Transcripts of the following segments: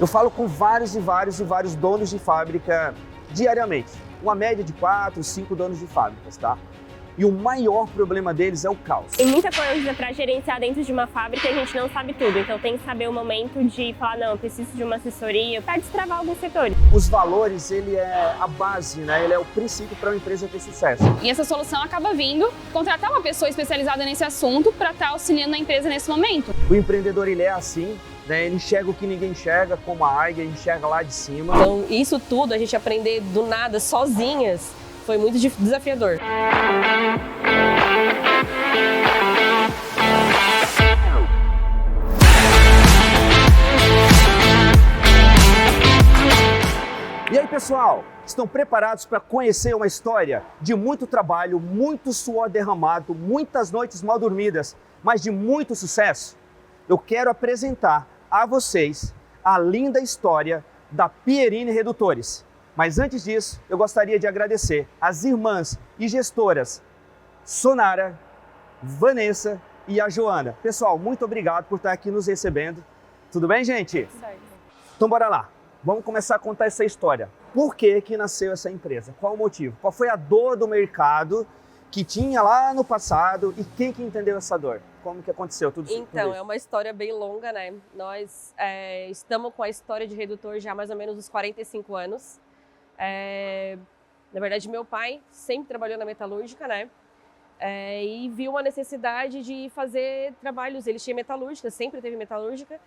Eu falo com vários donos de fábrica diariamente. Uma média de 4, 5 donos de fábricas, tá? E o maior problema deles é o caos. Tem muita coisa para gerenciar dentro de uma fábrica e a gente não sabe tudo. Então tem que saber o momento de falar, não, eu preciso de uma assessoria para destravar alguns setores. Os valores, ele é a base, né? Ele é o princípio para uma empresa ter sucesso. E essa solução acaba vindo contratar uma pessoa especializada nesse assunto para estar auxiliando a empresa nesse momento. O empreendedor, ele é assim, né? Ele enxerga o que ninguém enxerga, como a águia enxerga lá de cima. Então isso tudo, a gente aprender do nada, sozinhas, foi muito desafiador. E aí, pessoal, estão preparados para conhecer uma história de muito trabalho, muito suor derramado, muitas noites mal dormidas, mas de muito sucesso? Eu quero apresentar a vocês a linda história da Pierini Redutores. Mas antes disso, eu gostaria de agradecer as irmãs e gestoras Sonara, Vanessa e a Joana. Pessoal, muito obrigado por estar aqui nos recebendo. Tudo bem, gente? Certo. Então bora lá. Vamos começar a contar essa história. Por que que nasceu essa empresa? Qual o motivo? Qual foi a dor do mercado que tinha lá no passado e quem que entendeu essa dor? Como que aconteceu tudo isso? Então, é uma história bem longa, né? Nós estamos com a história de redutor já há mais ou menos uns 45 anos. Na verdade, meu pai sempre trabalhou na metalúrgica, né? E viu uma necessidade de fazer trabalhos. Ele tinha metalúrgica, sempre teve metalúrgica.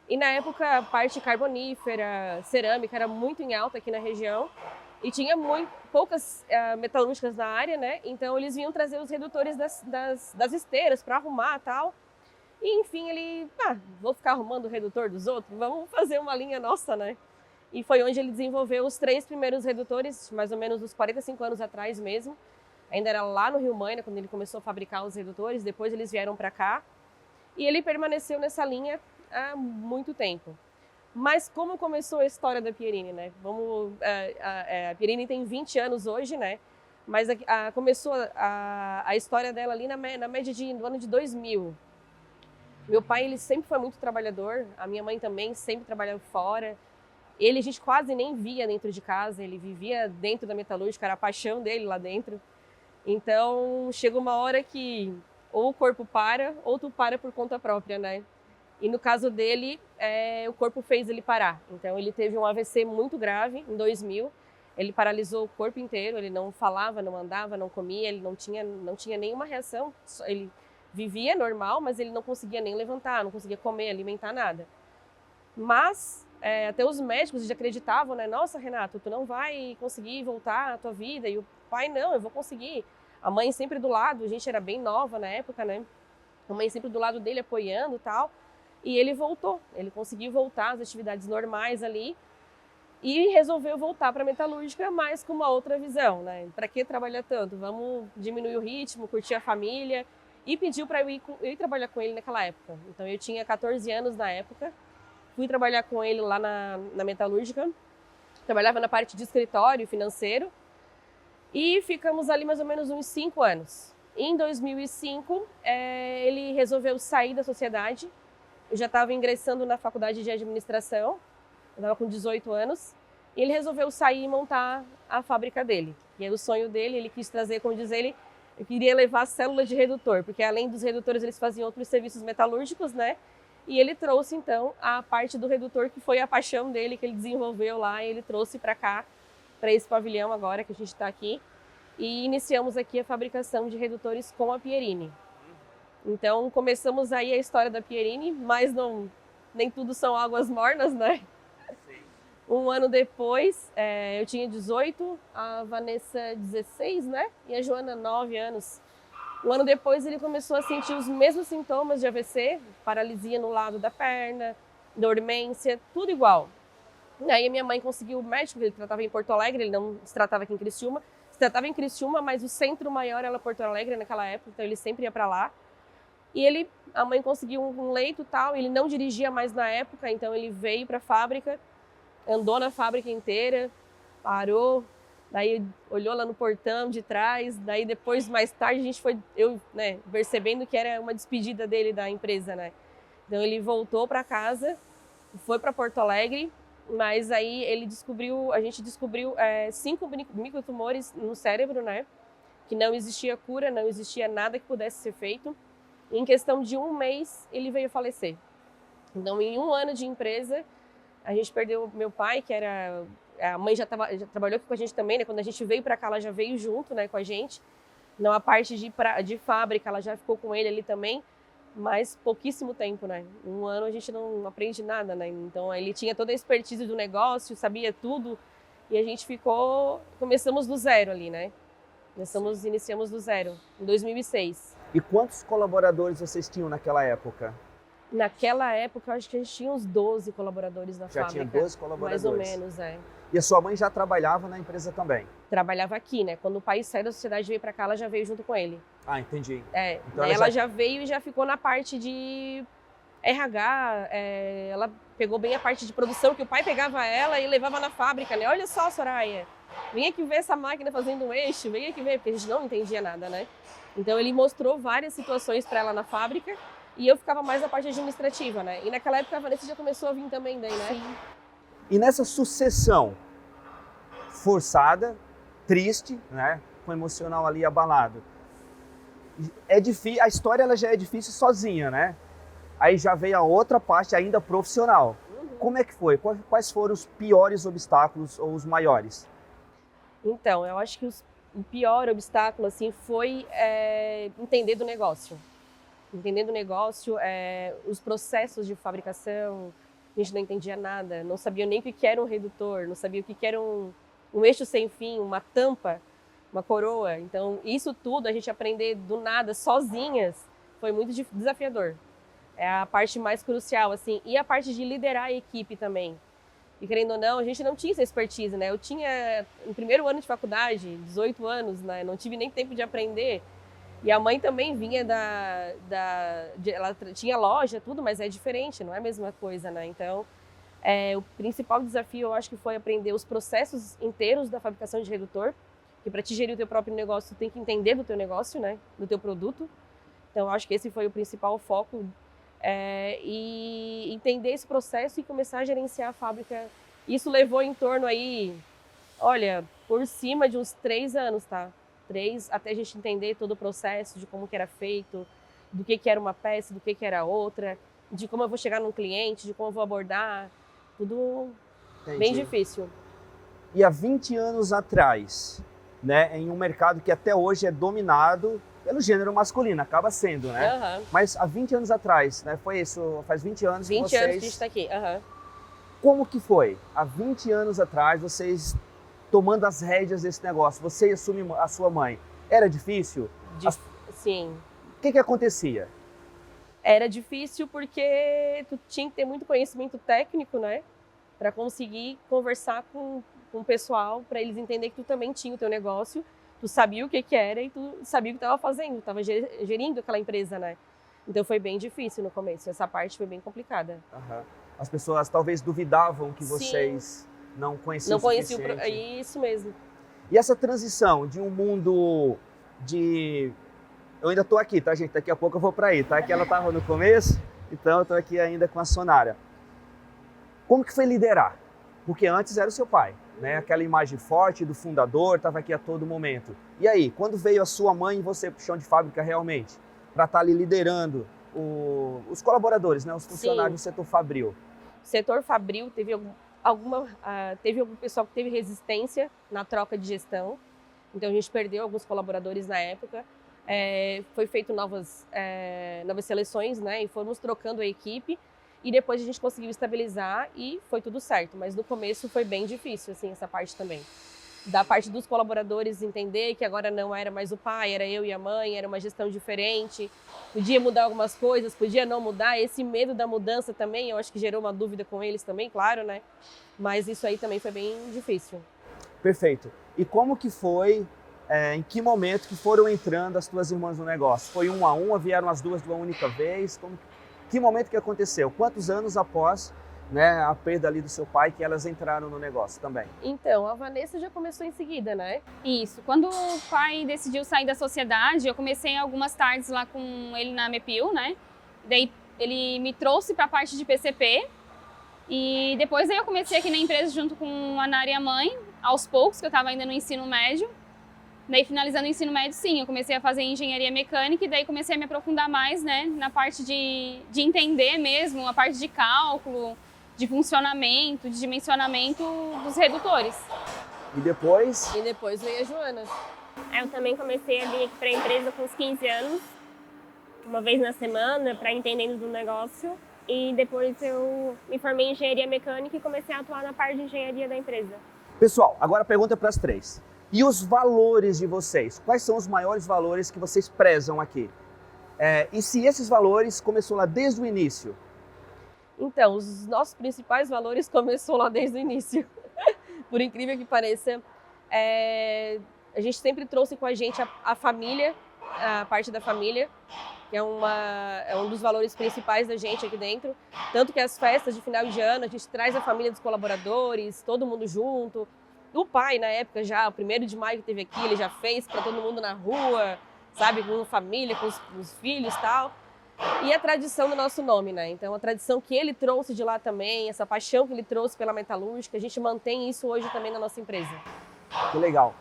E na época, a parte carbonífera, cerâmica era muito em alta aqui na região. E tinha poucas metalúrgicas na área, né? Então eles vinham trazer os redutores das esteiras para arrumar e tal. E enfim, ele, vou ficar arrumando o redutor dos outros? Vamos fazer uma linha nossa, né? E foi onde ele desenvolveu os 3 primeiros redutores, mais ou menos uns 45 anos atrás mesmo. Ainda era lá no Rio Maina, quando ele começou a fabricar os redutores, depois eles vieram para cá. E ele permaneceu nessa linha há muito tempo. Mas como começou a história da Pierini, né? A Pierini tem 20 anos hoje, né? Mas começou a história dela ali na média do ano de 2000. Meu pai, ele sempre foi muito trabalhador, a minha mãe também sempre trabalhava fora. A gente quase nem via dentro de casa, ele vivia dentro da metalúrgica, era a paixão dele lá dentro. Então, chega uma hora que ou o corpo para, ou tu para por conta própria, né? E no caso dele, o corpo fez ele parar. Então, ele teve um AVC muito grave em 2000. Ele paralisou o corpo inteiro, ele não falava, não andava, não comia, ele não tinha nenhuma reação. Ele vivia normal, mas ele não conseguia nem levantar, não conseguia comer, alimentar, nada. Mas até os médicos já acreditavam, né? Nossa, Renato, tu não vai conseguir voltar à tua vida. E o pai, não, eu vou conseguir. A mãe sempre do lado, a gente era bem nova na época, né? A mãe sempre do lado dele, apoiando e tal. E ele voltou, ele conseguiu voltar às atividades normais ali e resolveu voltar para a metalúrgica, mas com uma outra visão, né? Para que trabalhar tanto? Vamos diminuir o ritmo, curtir a família. E pediu para eu ir trabalhar com ele naquela época. Então eu tinha 14 anos na época, fui trabalhar com ele lá na metalúrgica, trabalhava na parte de escritório financeiro e ficamos ali mais ou menos uns 5 anos. Em 2005, ele resolveu sair da sociedade. Eu já estava ingressando na faculdade de administração, eu estava com 18 anos, e ele resolveu sair e montar a fábrica dele. E era o sonho dele, ele quis trazer, como diz ele, eu queria levar a célula de redutor, porque além dos redutores eles faziam outros serviços metalúrgicos, né? E ele trouxe então a parte do redutor, que foi a paixão dele, que ele desenvolveu lá, e ele trouxe para cá, para esse pavilhão agora que a gente está aqui. E iniciamos aqui a fabricação de redutores com a Pierini. Então, começamos aí a história da Pierini, mas nem tudo são águas mornas, né? Sim. Um ano depois, eu tinha 18, a Vanessa 16, né? E a Joana 9 anos. Um ano depois, ele começou a sentir os mesmos sintomas de AVC, paralisia no lado da perna, dormência, tudo igual. E aí, minha mãe conseguiu o médico, ele tratava em Porto Alegre, ele não se tratava aqui em Criciúma. Se tratava em Criciúma, mas o centro maior era Porto Alegre naquela época, então ele sempre ia para lá. E a mãe conseguiu um leito e tal, ele não dirigia mais na época, então ele veio para a fábrica, andou na fábrica inteira, parou, daí olhou lá no portão de trás, daí depois, mais tarde, a gente foi, percebendo que era uma despedida dele da empresa, né? Então ele voltou para casa, foi para Porto Alegre, mas aí a gente descobriu 5 microtumores no cérebro, né? Que não existia cura, não existia nada que pudesse ser feito. Em questão de 1 mês, ele veio a falecer. Então, em 1 ano de empresa, a gente perdeu meu pai, que era... A mãe já trabalhou aqui com a gente também, né? Quando a gente veio para cá, ela já veio junto, né, com a gente. Não, a parte de fábrica, ela já ficou com ele ali também, mas pouquíssimo tempo, né? 1 ano a gente não aprende nada, né? Então, ele tinha toda a expertise do negócio, sabia tudo, e a gente começamos do zero ali, né? Iniciamos do zero, em 2006. E quantos colaboradores vocês tinham naquela época? Naquela época, eu acho que a gente tinha uns 12 colaboradores na Já fábrica. tinha 12 colaboradores? Mais ou menos, é. E a sua mãe já trabalhava na empresa também? Trabalhava aqui, né? Quando o pai saiu da sociedade e veio para cá, ela já veio junto com ele. Ah, entendi. Então ela já veio e já ficou na parte de RH, ela pegou bem a parte de produção, que o pai pegava ela e levava na fábrica, né? Olha só, Soraya, vem aqui ver essa máquina fazendo um eixo, vem aqui ver, porque a gente não entendia nada, né? Então ele mostrou várias situações para ela na fábrica e eu ficava mais na parte administrativa, né? E naquela época a Vanessa já começou a vir também daí, né? Sim. E nessa sucessão forçada, triste, né? Com o emocional ali abalado, é difícil, a história ela já é difícil sozinha, né? Aí já veio a outra parte ainda profissional. Como é que foi? Quais foram os piores obstáculos ou os maiores? Então, eu acho que o pior obstáculo assim foi entender do negócio. Entender do negócio, os processos de fabricação, a gente não entendia nada, não sabia nem o que era um redutor, não sabia o que era um eixo sem fim, uma tampa, uma coroa. Então, isso tudo, a gente aprender do nada, sozinhas, foi muito desafiador. É a parte mais crucial, assim. E a parte de liderar a equipe também. E querendo ou não, a gente não tinha essa expertise, né? Eu tinha, no primeiro ano de faculdade, 18 anos, né? Não tive nem tempo de aprender. E a mãe também vinha ela tinha loja, tudo, mas é diferente, não é a mesma coisa, né? Então, o principal desafio, eu acho que foi aprender os processos inteiros da fabricação de redutor, que para te gerir o teu próprio negócio, tu tem que entender do teu negócio, né? Do teu produto. Então, eu acho que esse foi o principal foco, e entender esse processo e começar a gerenciar a fábrica. Isso levou em torno aí, olha, por cima de uns 3 anos, tá? 3, até a gente entender todo o processo de como que era feito, do que era uma peça, do que era outra, de como eu vou chegar num cliente, de como eu vou abordar, tudo bem difícil. E há 20 anos atrás, né, em um mercado que até hoje é dominado pelo gênero masculino, acaba sendo, né? Mas há 20 anos atrás, né, foi isso, faz 20 anos que vocês... 20 anos que a gente está aqui. Como que foi? Há 20 anos atrás, vocês tomando as rédeas desse negócio, você assume a sua mãe. Era difícil? Sim. O que acontecia? Era difícil porque tu tinha que ter muito conhecimento técnico, né? Para conseguir conversar com o pessoal, para eles entenderem que tu também tinha o teu negócio, tu sabia o que era e tu sabia o que estava fazendo, estava gerindo aquela empresa, né? Então foi bem difícil no começo, essa parte foi bem complicada. As pessoas talvez duvidavam que vocês não conheciam o suficiente. Isso mesmo. E essa transição de um mundo de... Eu ainda estou aqui, tá, gente? Daqui a pouco eu vou para aí, tá? Que ela estava no começo, então eu estou aqui ainda com a Sonara. Como que foi liderar? Porque antes era o seu pai, né? Aquela imagem forte do fundador, estava aqui a todo momento. E aí, quando veio a sua mãe e você para o chão de fábrica realmente, para estar ali liderando os colaboradores, né? Os funcionários do setor fabril? O setor fabril teve algum pessoal que teve resistência na troca de gestão, então a gente perdeu alguns colaboradores na época. Foi feito novas seleções, né? E fomos trocando a equipe e depois a gente conseguiu estabilizar e foi tudo certo. Mas no começo foi bem difícil, assim, essa parte também. Da parte dos colaboradores entender que agora não era mais o pai, era eu e a mãe, era uma gestão diferente. Podia mudar algumas coisas, podia não mudar. Esse medo da mudança também, eu acho que gerou uma dúvida com eles também, claro, né? Mas isso aí também foi bem difícil. Perfeito. E como que foi, em que momento que foram entrando as tuas irmãs no negócio? Foi 1 a 1, vieram as duas de uma única vez? Que momento que aconteceu? Quantos anos após, né, a perda ali do seu pai que elas entraram no negócio também? Então, a Vanessa já começou em seguida, né? Isso. Quando o pai decidiu sair da sociedade, eu comecei algumas tardes lá com ele na Mepil, né? Daí ele me trouxe para a parte de PCP E depois aí eu comecei aqui na empresa junto com a Nara e a mãe, aos poucos, que eu estava ainda no ensino médio. Daí, finalizando o ensino médio, sim, eu comecei a fazer engenharia mecânica e daí comecei a me aprofundar mais, né, na parte de entender mesmo, a parte de cálculo, de funcionamento, de dimensionamento dos redutores. E depois? E depois veio a Joana. Eu também comecei a vir aqui para a empresa com uns 15 anos, uma vez na semana, para entendendo do negócio. E depois eu me formei em engenharia mecânica e comecei a atuar na parte de engenharia da empresa. Pessoal, agora a pergunta é para as três. E os valores de vocês? Quais são os maiores valores que vocês prezam aqui? E se esses valores começou lá desde o início? Então, os nossos principais valores começou lá desde o início. Por incrível que pareça, a gente sempre trouxe com a gente a família, a parte da família, que é um dos valores principais da gente aqui dentro. Tanto que as festas de final de ano, a gente traz a família dos colaboradores, todo mundo junto. O pai, na época, já, o 1º de maio que teve aqui, ele já fez para todo mundo na rua, sabe, com a família, com os filhos e tal. E a tradição do nosso nome, né? Então, a tradição que ele trouxe de lá também, essa paixão que ele trouxe pela metalúrgica, a gente mantém isso hoje também na nossa empresa. Que legal.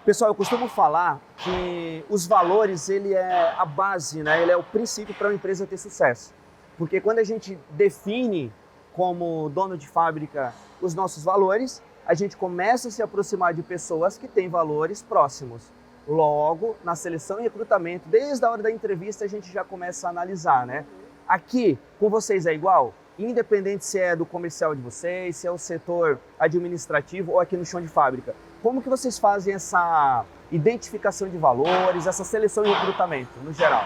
Pessoal, eu costumo falar que os valores, ele é a base, né? Ele é o princípio para uma empresa ter sucesso. Porque quando a gente define como dono de fábrica os nossos valores, a gente começa a se aproximar de pessoas que têm valores próximos. Logo, na seleção e recrutamento, desde a hora da entrevista, a gente já começa a analisar, né? Aqui, com vocês é igual? Independente se é do comercial de vocês, se é o setor administrativo ou aqui no chão de fábrica. Como que vocês fazem essa identificação de valores, essa seleção e recrutamento, no geral?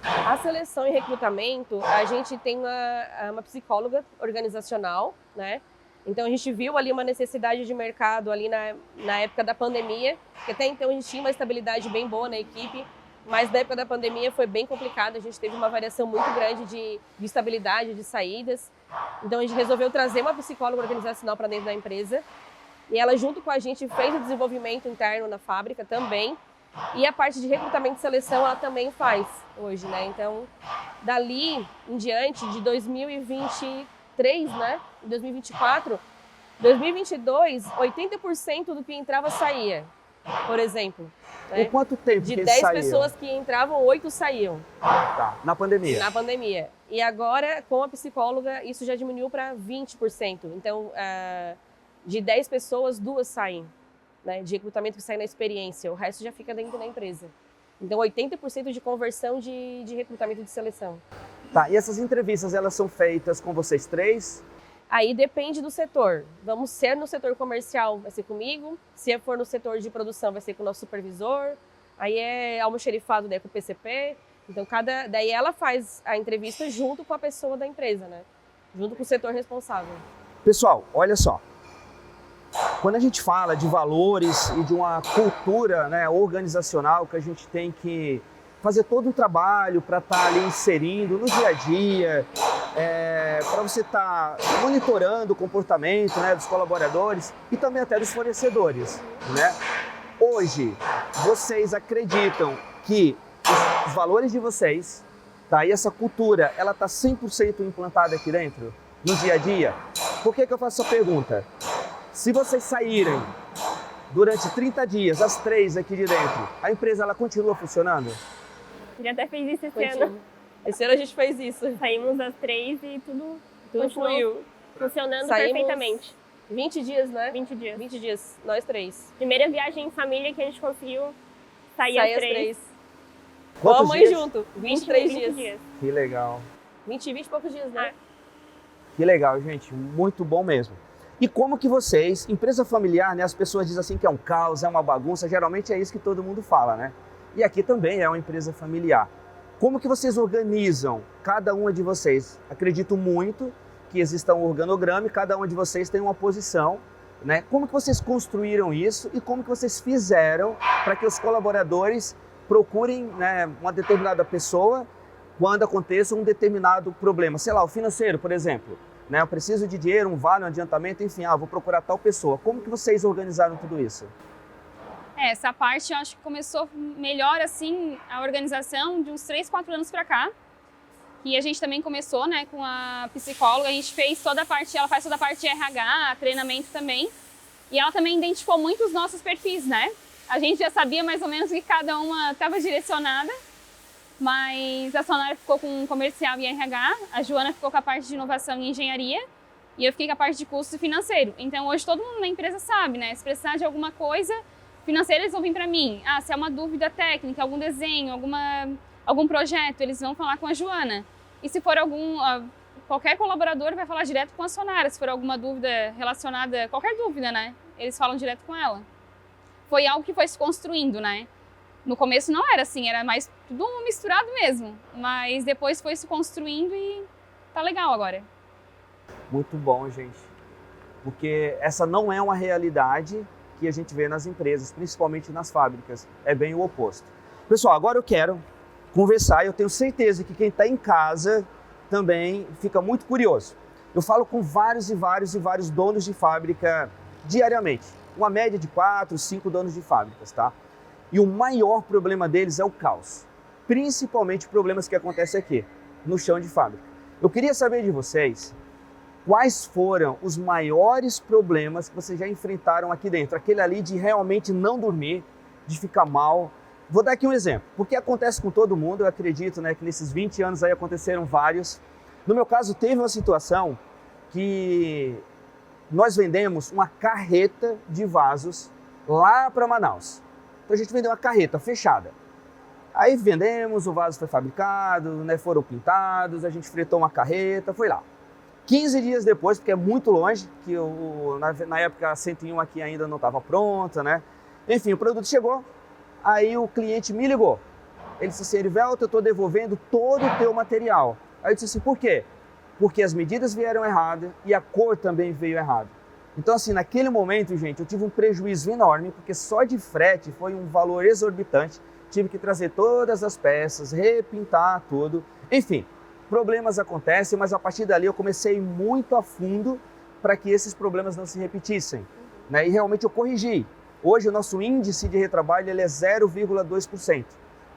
A seleção e recrutamento, a gente tem uma psicóloga organizacional, né? Então, a gente viu ali uma necessidade de mercado ali na época da pandemia, que até então a gente tinha uma estabilidade bem boa na equipe, mas na época da pandemia foi bem complicado, a gente teve uma variação muito grande de estabilidade, de saídas. Então, a gente resolveu trazer uma psicóloga organizacional para dentro da empresa, e ela, junto com a gente, fez o desenvolvimento interno na fábrica também, e a parte de recrutamento e seleção ela também faz hoje, né? Então, dali em diante, de 2023, né? Em 2024, 2022, 80% do que entrava saía, por exemplo. Né? Por quanto tempo de que eles 10 saíram? pessoas que entravam, 8 saíam. Tá, na pandemia. Na pandemia. E agora, com a psicóloga, isso já diminuiu para 20%. Então, de 10 pessoas, 2 saem, né? De recrutamento que sai na experiência. O resto já fica dentro da empresa. Então, 80% de conversão de recrutamento e de seleção. Tá, e essas entrevistas, elas são feitas com vocês três? Aí depende do setor. Vamos ser no setor comercial, vai ser comigo. Se for no setor de produção, vai ser com o nosso supervisor. Aí é almoxerifado, daí com o PCP. Então, daí ela faz a entrevista junto com a pessoa da empresa, né? Junto com o setor responsável. Pessoal, olha só. Quando a gente fala de valores e de uma cultura, né, organizacional, que a gente tem que fazer todo um trabalho para estar ali inserindo no dia a dia, para você estar monitorando o comportamento, né, dos colaboradores e também até dos fornecedores, né? Hoje, vocês acreditam que os valores de vocês, tá, e essa cultura, ela está 100% implantada aqui dentro, no dia a dia? Por que eu faço essa pergunta? Se vocês saírem durante 30 dias, as três aqui de dentro, a empresa ela continua funcionando? Já até fez isso esse ano. Esse ano a gente fez isso. Saímos as 3 e tudo fluiu. Funcionando Saímos perfeitamente. 20 dias, né? 20 dias. 20 dias, nós três. Primeira viagem em família que a gente conseguiu sair Saí as as 3. três. Com Quantos a mãe dias? junto. 23 20 dias. Que legal. 20 e poucos dias, né? Que legal, gente. Muito bom mesmo. E como que vocês, empresa familiar, né, as pessoas dizem assim que é um caos, é uma bagunça, geralmente é isso que todo mundo fala, né? E aqui também é uma empresa familiar. Como que vocês organizam cada uma de vocês? Acredito muito que exista um organograma e cada uma de vocês tem uma posição, né? Como que vocês construíram isso e como que vocês fizeram para que os colaboradores procurem, né, uma determinada pessoa quando aconteça um determinado problema? Sei lá, o financeiro, por exemplo. Né, eu preciso de dinheiro, um vale, um adiantamento, enfim, vou procurar tal pessoa. Como que vocês organizaram tudo isso? Essa parte eu acho que começou melhor assim, a organização de uns 3, 4 anos para cá. que a gente também começou, né, com a psicóloga, a gente fez toda a parte, ela faz toda a parte de RH, treinamento também, e ela também identificou muito os nossos perfis, né? A gente já sabia mais ou menos que cada uma estava direcionada, mas a Sonara ficou com comercial e RH, a Joana ficou com a parte de inovação e engenharia, e eu fiquei com a parte de custo financeiro. Então hoje todo mundo na empresa sabe, né? Se precisar de alguma coisa financeira, eles vão vir para mim. Ah, se é uma dúvida técnica, algum desenho, algum projeto, eles vão falar com a Joana. E se for qualquer colaborador vai falar direto com a Sonara, se for alguma dúvida relacionada, qualquer dúvida, né? Eles falam direto com ela. Foi algo que foi se construindo, né? No começo não era assim, era mais tudo misturado mesmo. Mas depois foi se construindo e tá legal agora. Muito bom, gente. Porque essa não é uma realidade que a gente vê nas empresas, principalmente nas fábricas. É bem o oposto. Pessoal, agora eu quero conversar e eu tenho certeza que quem está em casa também fica muito curioso. Eu falo com vários donos de fábrica diariamente. Uma média de 4, 5 donos de fábricas, tá? E o maior problema deles é o caos. Principalmente problemas que acontecem aqui, no chão de fábrica. Eu queria saber de vocês quais foram os maiores problemas que vocês já enfrentaram aqui dentro. Aquele ali de realmente não dormir, de ficar mal. Vou dar aqui um exemplo, porque acontece com todo mundo, eu acredito, né, que nesses 20 anos aí aconteceram vários. No meu caso, teve uma situação que nós vendemos uma carreta de vasos lá para Manaus. Então a gente vendeu uma carreta fechada. Aí vendemos, o vaso foi fabricado, né, foram pintados, a gente fretou uma carreta, foi lá. 15 dias depois, porque é muito longe, que na época a 101 aqui ainda não estava pronta, né? Enfim, o produto chegou, aí o cliente me ligou. Ele disse assim, Erivelto, eu estou devolvendo todo o teu material. Aí eu disse assim, por quê? Porque as medidas vieram erradas e a cor também veio errada. Então assim, naquele momento, gente, eu tive um prejuízo enorme, porque só de frete foi um valor exorbitante. Tive que trazer todas as peças, repintar tudo, enfim. Problemas acontecem, mas a partir dali eu comecei muito a fundo para que esses problemas não se repetissem, né? E realmente eu corrigi. Hoje o nosso índice de retrabalho ele é 0,2%.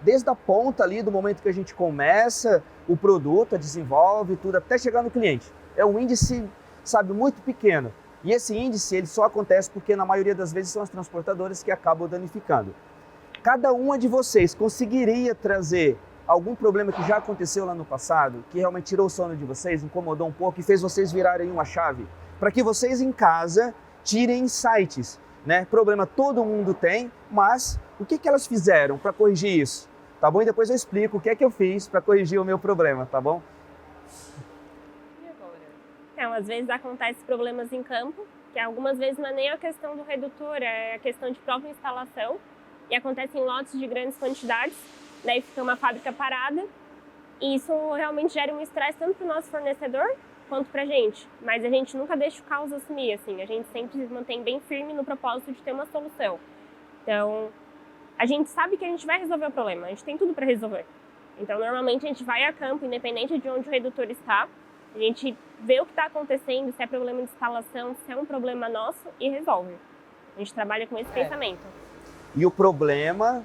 Desde a ponta ali, do momento que a gente começa o produto, desenvolve tudo, até chegar no cliente. É um índice, sabe, muito pequeno. E esse índice ele só acontece porque na maioria das vezes são as transportadoras que acabam danificando. Cada uma de vocês conseguiria trazer algum problema que já aconteceu lá no passado, que realmente tirou o sono de vocês, incomodou um pouco e fez vocês virarem uma chave, para que vocês em casa tirem insights, né? Problema todo mundo tem, mas o que elas fizeram para corrigir isso? Tá bom? E depois eu explico o que é que eu fiz para corrigir o meu problema, tá bom? E agora? Então, às vezes acontecem problemas em campo, que algumas vezes não é nem a questão do redutor, é a questão de própria instalação, e acontece em lotes de grandes quantidades. Daí fica uma fábrica parada e isso realmente gera um estresse tanto para o nosso fornecedor quanto para a gente. Mas a gente nunca deixa o caos assumir, assim. A gente sempre se mantém bem firme no propósito de ter uma solução. Então, a gente sabe que a gente vai resolver o problema, a gente tem tudo para resolver. Então, normalmente a gente vai a campo, independente de onde o redutor está, a gente vê o que está acontecendo, se é problema de instalação, se é um problema nosso e resolve. A gente trabalha com esse pensamento. E o problema,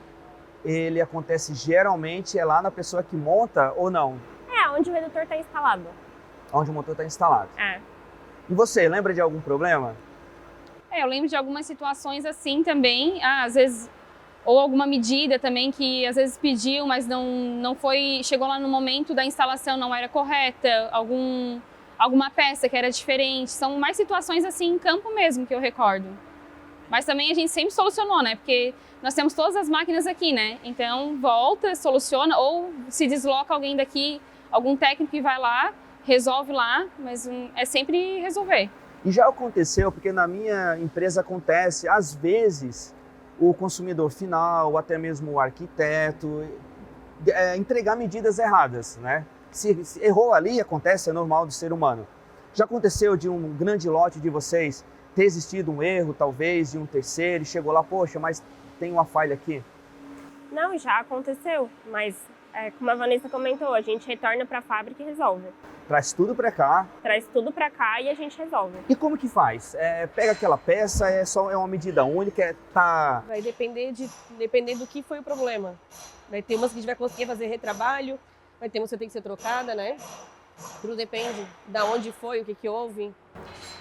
ele acontece geralmente lá na pessoa que monta ou não? É, onde o redutor está instalado. Onde o motor está instalado. É. E você, lembra de algum problema? Eu lembro de algumas situações assim também, às vezes, ou alguma medida também que às vezes pediu, mas não foi, chegou lá no momento da instalação, não era correta, alguma peça que era diferente. São mais situações assim em campo mesmo que eu recordo. Mas também a gente sempre solucionou, né? Porque nós temos todas as máquinas aqui, né? Então volta, soluciona, ou se desloca alguém daqui, algum técnico que vai lá, resolve lá, mas é sempre resolver. E já aconteceu, porque na minha empresa acontece, às vezes, o consumidor final, ou até mesmo o arquiteto, entregar medidas erradas, né? Se errou ali, acontece, é normal do ser humano. Já aconteceu de um grande lote de vocês ter existido um erro, talvez, de um terceiro, e chegou lá, poxa, mas tem uma falha aqui? Não, já aconteceu, mas como a Vanessa comentou, a gente retorna para a fábrica e resolve. Traz tudo para cá. Traz tudo para cá e a gente resolve. E como que faz? Pega aquela peça, é uma medida única, Vai depender do que foi o problema. Vai ter umas que a gente vai conseguir fazer retrabalho, vai ter música que tem que ser trocada, né? Tudo depende da onde foi, o que houve.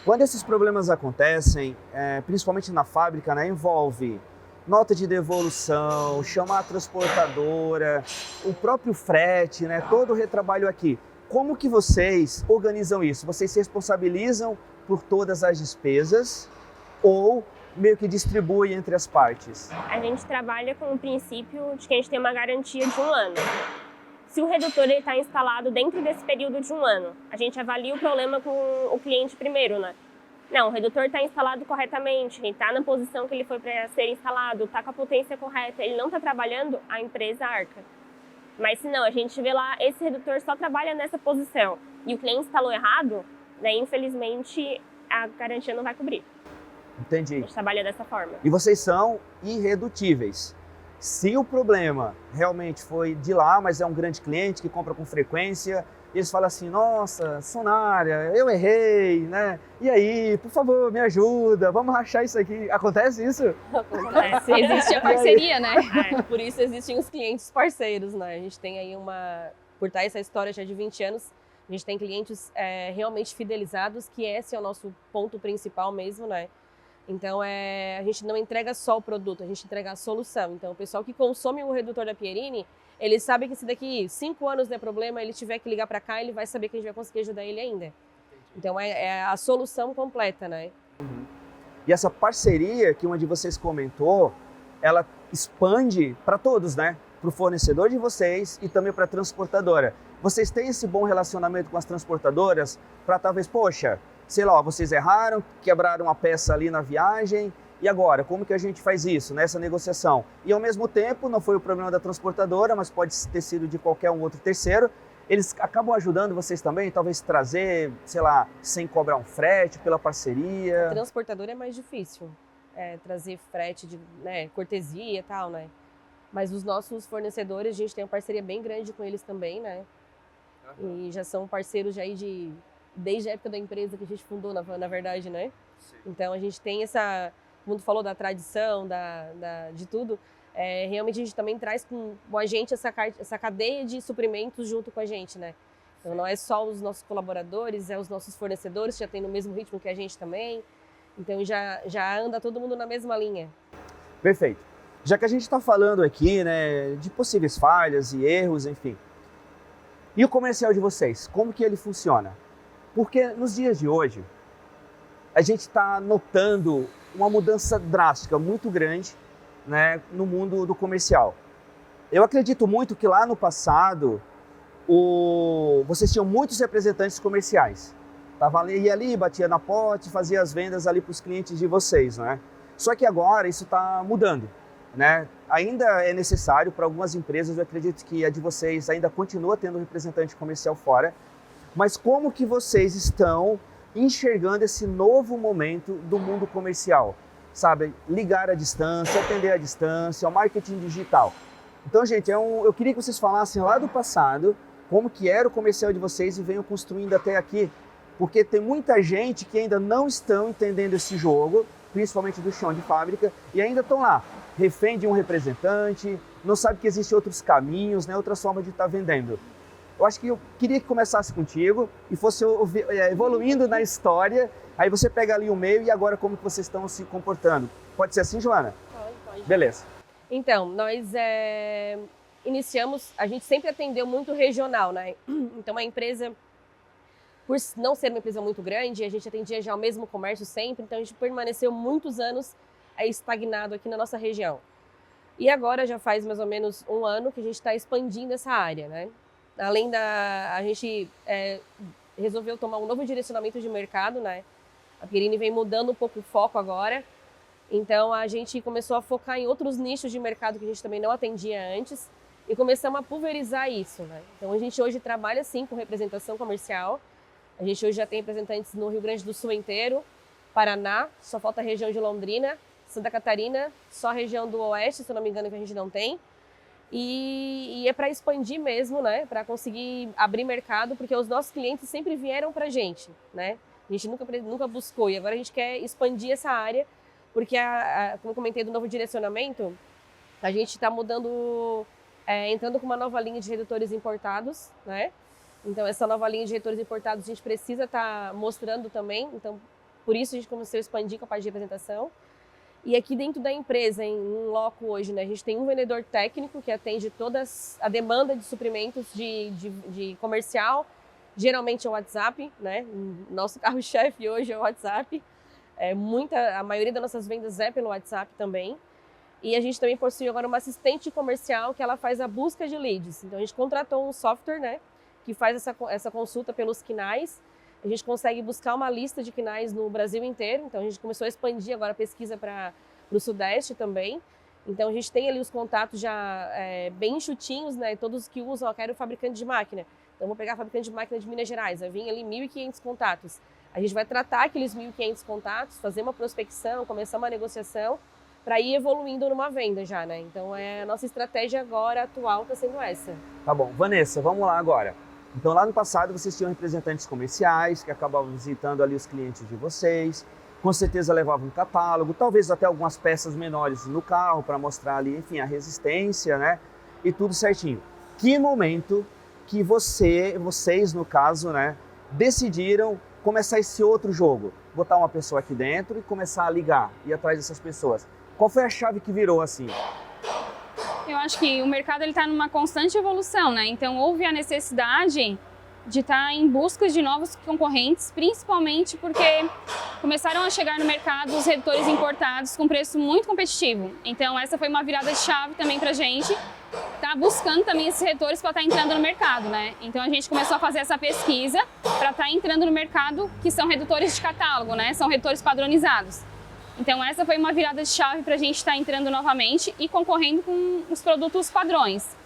Quando esses problemas acontecem, principalmente na fábrica, né, envolve nota de devolução, chamar a transportadora, o próprio frete, né, todo o retrabalho aqui. Como que vocês organizam isso? Vocês se responsabilizam por todas as despesas ou meio que distribuem entre as partes? A gente trabalha com o princípio de que a gente tem uma garantia de 1 ano. Se o redutor está instalado dentro desse período de 1 ano, a gente avalia o problema com o cliente primeiro, né? Não, o redutor está instalado corretamente, ele está na posição que ele foi para ser instalado, está com a potência correta, ele não está trabalhando, a empresa arca. Mas se não, a gente vê lá, esse redutor só trabalha nessa posição e o cliente instalou errado, daí infelizmente a garantia não vai cobrir. Entendi. A gente trabalha dessa forma. E vocês são irredutíveis. Se o problema realmente foi de lá, mas é um grande cliente que compra com frequência, eles falam assim, nossa, Sonária, eu errei, né? E aí, por favor, me ajuda, vamos rachar isso aqui. Acontece isso? Acontece. Existe a parceria, né? Por isso existem os clientes parceiros, né? A gente tem aí por estar essa história já de 20 anos, a gente tem clientes realmente fidelizados, que esse é o nosso ponto principal mesmo, né? Então, a gente não entrega só o produto, a gente entrega a solução. Então, o pessoal que consome o redutor da Pierini, ele sabe que se daqui 5 anos der problema, ele tiver que ligar para cá, ele vai saber que a gente vai conseguir ajudar ele ainda. Então, é a solução completa, né? Uhum. E essa parceria que uma de vocês comentou, ela expande para todos, né? Para o fornecedor de vocês e também para a transportadora. Vocês têm esse bom relacionamento com as transportadoras para talvez, poxa, sei lá, vocês erraram, quebraram uma peça ali na viagem, e agora, como que a gente faz isso, nessa negociação? E ao mesmo tempo, não foi o problema da transportadora, mas pode ter sido de qualquer um outro terceiro, eles acabam ajudando vocês também, talvez trazer, sei lá, sem cobrar um frete, pela parceria? A transportadora é mais difícil, trazer frete de cortesia e tal, né? Mas os nossos fornecedores, a gente tem uma parceria bem grande com eles também, né? Uhum. E já são parceiros já aí desde a época da empresa que a gente fundou, na verdade, né? Sim. Então a gente tem essa, como tu falou, da tradição, de tudo, realmente a gente também traz com a gente essa cadeia de suprimentos junto com a gente, né? Então não é só os nossos colaboradores, é os nossos fornecedores que já tem no mesmo ritmo que a gente também. Então já anda todo mundo na mesma linha. Perfeito. Já que a gente está falando aqui, né, de possíveis falhas e erros, enfim. E o comercial de vocês, como que ele funciona? Porque nos dias de hoje, a gente está notando uma mudança drástica, muito grande, né, no mundo do comercial. Eu acredito muito que lá no passado, vocês tinham muitos representantes comerciais. Ia ali, batia na porta, fazia as vendas ali para os clientes de vocês, né? Só que agora isso está mudando, né? Ainda é necessário para algumas empresas, eu acredito que a de vocês ainda continua tendo um representante comercial fora, mas como que vocês estão enxergando esse novo momento do mundo comercial? Sabe, ligar à distância, atender à distância, o marketing digital. Então, gente, eu queria que vocês falassem lá do passado, como que era o comercial de vocês e venham construindo até aqui, porque tem muita gente que ainda não estão entendendo esse jogo, principalmente do chão de fábrica, e ainda estão lá, refém de um representante, não sabe que existem outros caminhos, né, outras formas de estar vendendo. Eu acho que eu queria que começasse contigo e fosse evoluindo na história, aí você pega ali o meio e agora como que vocês estão se comportando. Pode ser assim, Joana? Pode. Beleza. Então, nós iniciamos, a gente sempre atendeu muito regional, né? Então a empresa, por não ser uma empresa muito grande, a gente atendia já o mesmo comércio sempre, então a gente permaneceu muitos anos estagnado aqui na nossa região. E agora já faz mais ou menos 1 ano que a gente está expandindo essa área, né? Além a gente resolveu tomar um novo direcionamento de mercado, né? A Pierini vem mudando um pouco o foco agora. Então a gente começou a focar em outros nichos de mercado que a gente também não atendia antes e começamos a pulverizar isso, né? Então a gente hoje trabalha sim com representação comercial. A gente hoje já tem representantes no Rio Grande do Sul inteiro, Paraná, só falta a região de Londrina, Santa Catarina, só a região do Oeste, se eu não me engano, que a gente não tem. E é para expandir mesmo, né? Para conseguir abrir mercado, porque os nossos clientes sempre vieram para a gente, né? A gente nunca buscou e agora a gente quer expandir essa área, porque, como eu comentei do novo direcionamento, a gente está mudando entrando com uma nova linha de redutores importados, né? Então, essa nova linha de redutores importados a gente precisa estar mostrando também. Então, por isso a gente começou a expandir com a parte de representação. E aqui dentro da empresa, em um loco hoje, né, a gente tem um vendedor técnico que atende toda a demanda de suprimentos de comercial. Geralmente é o WhatsApp, né? Nosso carro-chefe hoje é o WhatsApp. A maioria das nossas vendas é pelo WhatsApp também. E a gente também possui agora uma assistente comercial que ela faz a busca de leads. Então a gente contratou um software, né, que faz essa consulta pelos quinais. A gente consegue buscar uma lista de quinais no Brasil inteiro. Então a gente começou a expandir agora a pesquisa para o Sudeste também. Então a gente tem ali os contatos já bem enxutinhos, né? Todos que usam, eu quero fabricante de máquina. Então vou pegar fabricante de máquina de Minas Gerais, vai vir ali 1.500 contatos. A gente vai tratar aqueles 1.500 contatos, fazer uma prospecção, começar uma negociação para ir evoluindo numa venda já, né? Então a nossa estratégia agora atual está sendo essa. Tá bom. Vanessa, vamos lá agora. Então lá no passado vocês tinham representantes comerciais que acabavam visitando ali os clientes de vocês, com certeza levavam um catálogo, talvez até algumas peças menores no carro para mostrar ali, enfim, a resistência, né? E tudo certinho. Que momento que vocês no caso, né, decidiram começar esse outro jogo? Botar uma pessoa aqui dentro e começar a ligar, ir atrás dessas pessoas. Qual foi a chave que virou assim? Eu acho que o mercado está numa constante evolução, né? Então houve a necessidade de estar em busca de novos concorrentes, principalmente porque começaram a chegar no mercado os redutores importados com preço muito competitivo. Então essa foi uma virada de chave também para a gente, tá buscando também esses redutores para estar entrando no mercado, né? Então a gente começou a fazer essa pesquisa para estar entrando no mercado, que são redutores de catálogo, né? São redutores padronizados. Então essa foi uma virada de chave para a gente estar entrando novamente e concorrendo com os produtos padrões.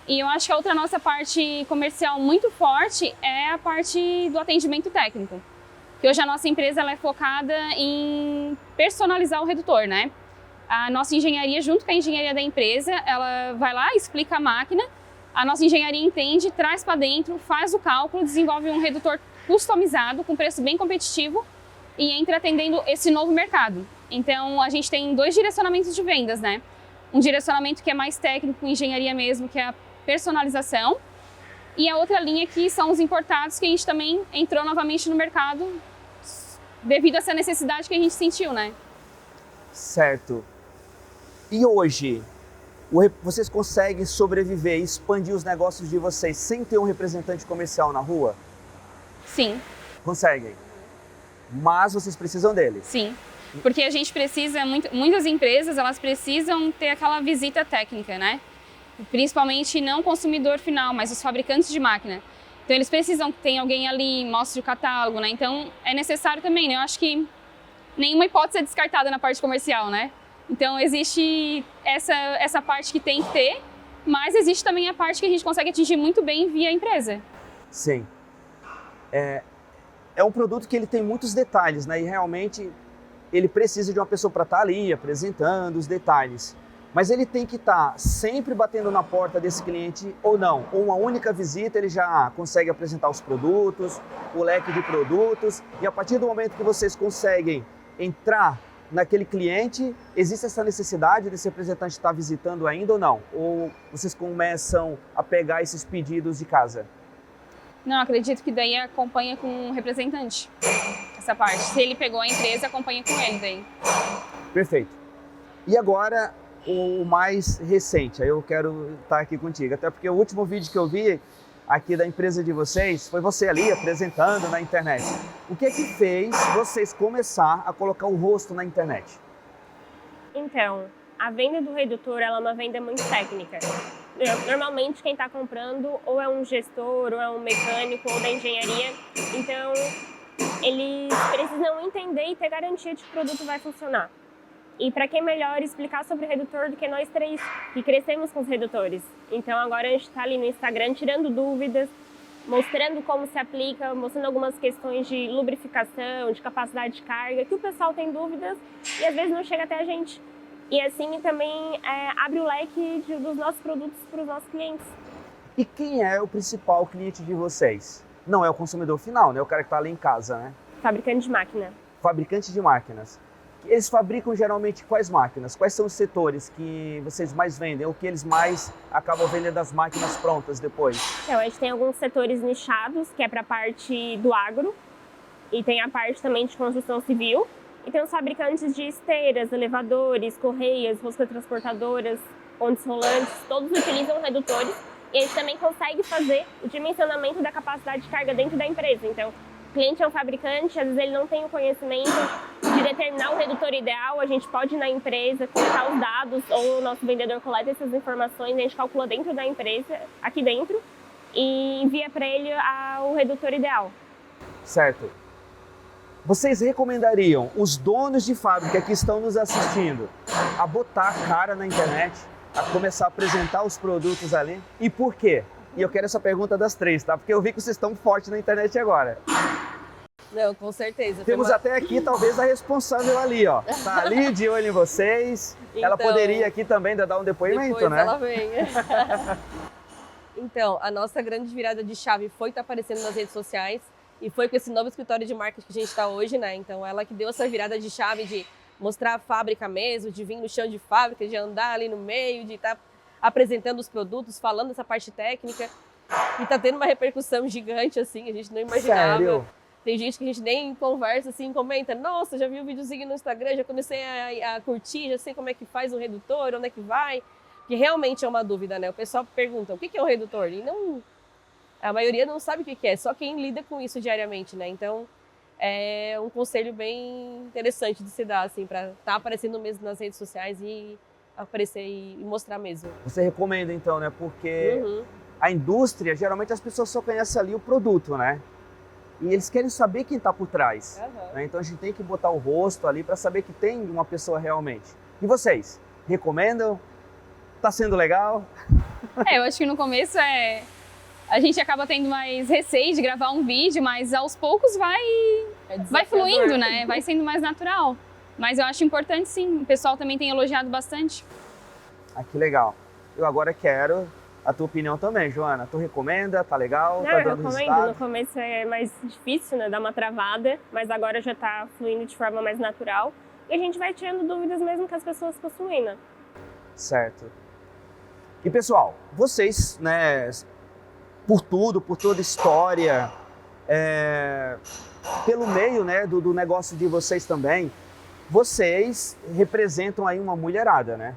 E eu acho que a outra nossa parte comercial muito forte é a parte do atendimento técnico. Que hoje a nossa empresa ela é focada em personalizar o redutor, né? A nossa engenharia, junto com a engenharia da empresa, ela vai lá, explica a máquina, a nossa engenharia entende, traz para dentro, faz o cálculo, desenvolve um redutor customizado, com preço bem competitivo, e entra atendendo esse novo mercado. Então, a gente tem 2 direcionamentos de vendas, né? Um direcionamento que é mais técnico, com engenharia mesmo, que é a personalização. E a outra linha que são os importados, que a gente também entrou novamente no mercado devido a essa necessidade que a gente sentiu, né? Certo. E hoje, vocês conseguem sobreviver e expandir os negócios de vocês sem ter um representante comercial na rua? Sim. Conseguem. Mas vocês precisam dele. Sim, porque a gente precisa, muitas empresas, elas precisam ter aquela visita técnica, né? Principalmente não o consumidor final, mas os fabricantes de máquina. Então eles precisam que tenha alguém ali, mostre o catálogo, né? Então é necessário também, né? Eu acho que nenhuma hipótese é descartada na parte comercial, né? Então existe essa parte que tem que ter, mas existe também a parte que a gente consegue atingir muito bem via empresa. Sim. É um produto que ele tem muitos detalhes, né? E realmente ele precisa de uma pessoa para estar ali apresentando os detalhes. Mas ele tem que estar sempre batendo na porta desse cliente ou não. Ou uma única visita ele já consegue apresentar os produtos, o leque de produtos. E a partir do momento que vocês conseguem entrar naquele cliente, existe essa necessidade desse representante estar visitando ainda ou não? Ou vocês começam a pegar esses pedidos de casa? Não, acredito que daí acompanha com o representante, essa parte. Se ele pegou a empresa, acompanha com ele daí. Perfeito. E agora, o mais recente, aí eu quero estar aqui contigo, até porque o último vídeo que eu vi aqui da empresa de vocês foi você ali apresentando na internet. O que é que fez vocês começar a colocar o rosto na internet? Então, a venda do redutor ela é uma venda muito técnica. Normalmente quem está comprando ou é um gestor, ou é um mecânico, ou da engenharia. Então, eles precisam entender e ter garantia de que o produto vai funcionar. E para quem melhor explicar sobre redutor do que nós três, que crescemos com os redutores. Então agora a gente está ali no Instagram tirando dúvidas, mostrando como se aplica, mostrando algumas questões de lubrificação, de capacidade de carga, que o pessoal tem dúvidas e às vezes não chega até a gente. E assim também abre o leque dos nossos produtos para os nossos clientes. E quem é o principal cliente de vocês? Não é o consumidor final, né? O cara que está ali em casa, né? Fabricante de máquina. Fabricante de máquinas. Eles fabricam geralmente quais máquinas? Quais são os setores que vocês mais vendem ou que eles mais acabam vendendo as máquinas prontas depois? Então, a gente tem alguns setores nichados, que é para a parte do agro, e tem a parte também de construção civil. E tem os fabricantes de esteiras, elevadores, correias, roscas transportadoras, pontes rolantes, todos utilizam redutores. E a gente também consegue fazer o dimensionamento da capacidade de carga dentro da empresa. Então, o cliente é um fabricante, às vezes ele não tem o conhecimento de determinar o redutor ideal, a gente pode ir na empresa, coletar os dados, ou o nosso vendedor coleta essas informações, a gente calcula dentro da empresa, aqui dentro, e envia para ele o redutor ideal. Certo. Vocês recomendariam os donos de fábrica que estão nos assistindo a botar a cara na internet, a começar a apresentar os produtos ali? E por quê? E eu quero essa pergunta das três, tá? Porque eu vi que vocês estão fortes na internet agora. Não, com certeza. Temos até aqui, talvez, a responsável ali, ó. Tá ali de olho em vocês. Ela Então, poderia aqui também dar um depoimento, depois né? ela vem. Então, a nossa grande virada de chave foi estar aparecendo nas redes sociais e foi com esse novo escritório de marketing que a gente está hoje, né? Então, ela que deu essa virada de chave de mostrar a fábrica mesmo, de vir no chão de fábrica, de andar ali no meio, de estar apresentando os produtos, falando essa parte técnica. E tá tendo uma repercussão gigante, assim, a gente não imaginava. Sério? Tem gente que a gente nem conversa, assim, comenta, nossa, já vi um videozinho no Instagram, já comecei a curtir, já sei como é que faz um redutor, onde é que vai. Que realmente é uma dúvida, né? O pessoal pergunta, o que é um redutor? E não, a maioria não sabe o que é, só quem lida com isso diariamente, né? Então, é um conselho bem interessante de se dar, assim, para estar aparecendo mesmo nas redes sociais e aparecer e mostrar mesmo. Você recomenda, então, né? Porque a indústria, geralmente as pessoas só conhecem ali o produto, né? E eles querem saber quem está por trás. Né? Então a gente tem que botar o rosto ali para saber que tem uma pessoa realmente. E vocês, recomendam? Tá sendo legal? Eu acho que no começo a gente acaba tendo mais receio de gravar um vídeo, mas aos poucos vai fluindo, né? Vai sendo mais natural. Mas eu acho importante, sim. O pessoal também tem elogiado bastante. Ah, que legal. Eu agora quero a tua opinião também, Joana. Tu recomenda? Tá legal? Não, Tá eu dando recomendo. resultado? No começo é mais difícil, né? Dar uma travada, mas agora já tá fluindo de forma mais natural. E a gente vai tirando dúvidas mesmo que as pessoas possuem, né? Certo. E pessoal, vocês, né, por toda a história, pelo meio, né, do negócio de vocês também, vocês representam aí uma mulherada, né?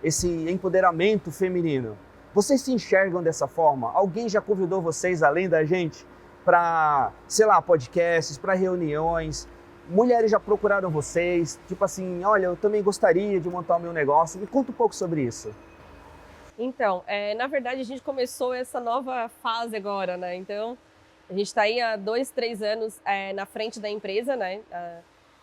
Esse empoderamento feminino. Vocês se enxergam dessa forma? Alguém já convidou vocês, além da gente, para, sei lá, podcasts, para reuniões? Mulheres já procuraram vocês? Tipo assim, olha, eu também gostaria de montar o meu negócio. Me conta um pouco sobre isso. Então, na verdade, a gente começou essa nova fase agora, né? Então, a gente está aí há 2, 3 anos na frente da empresa, né?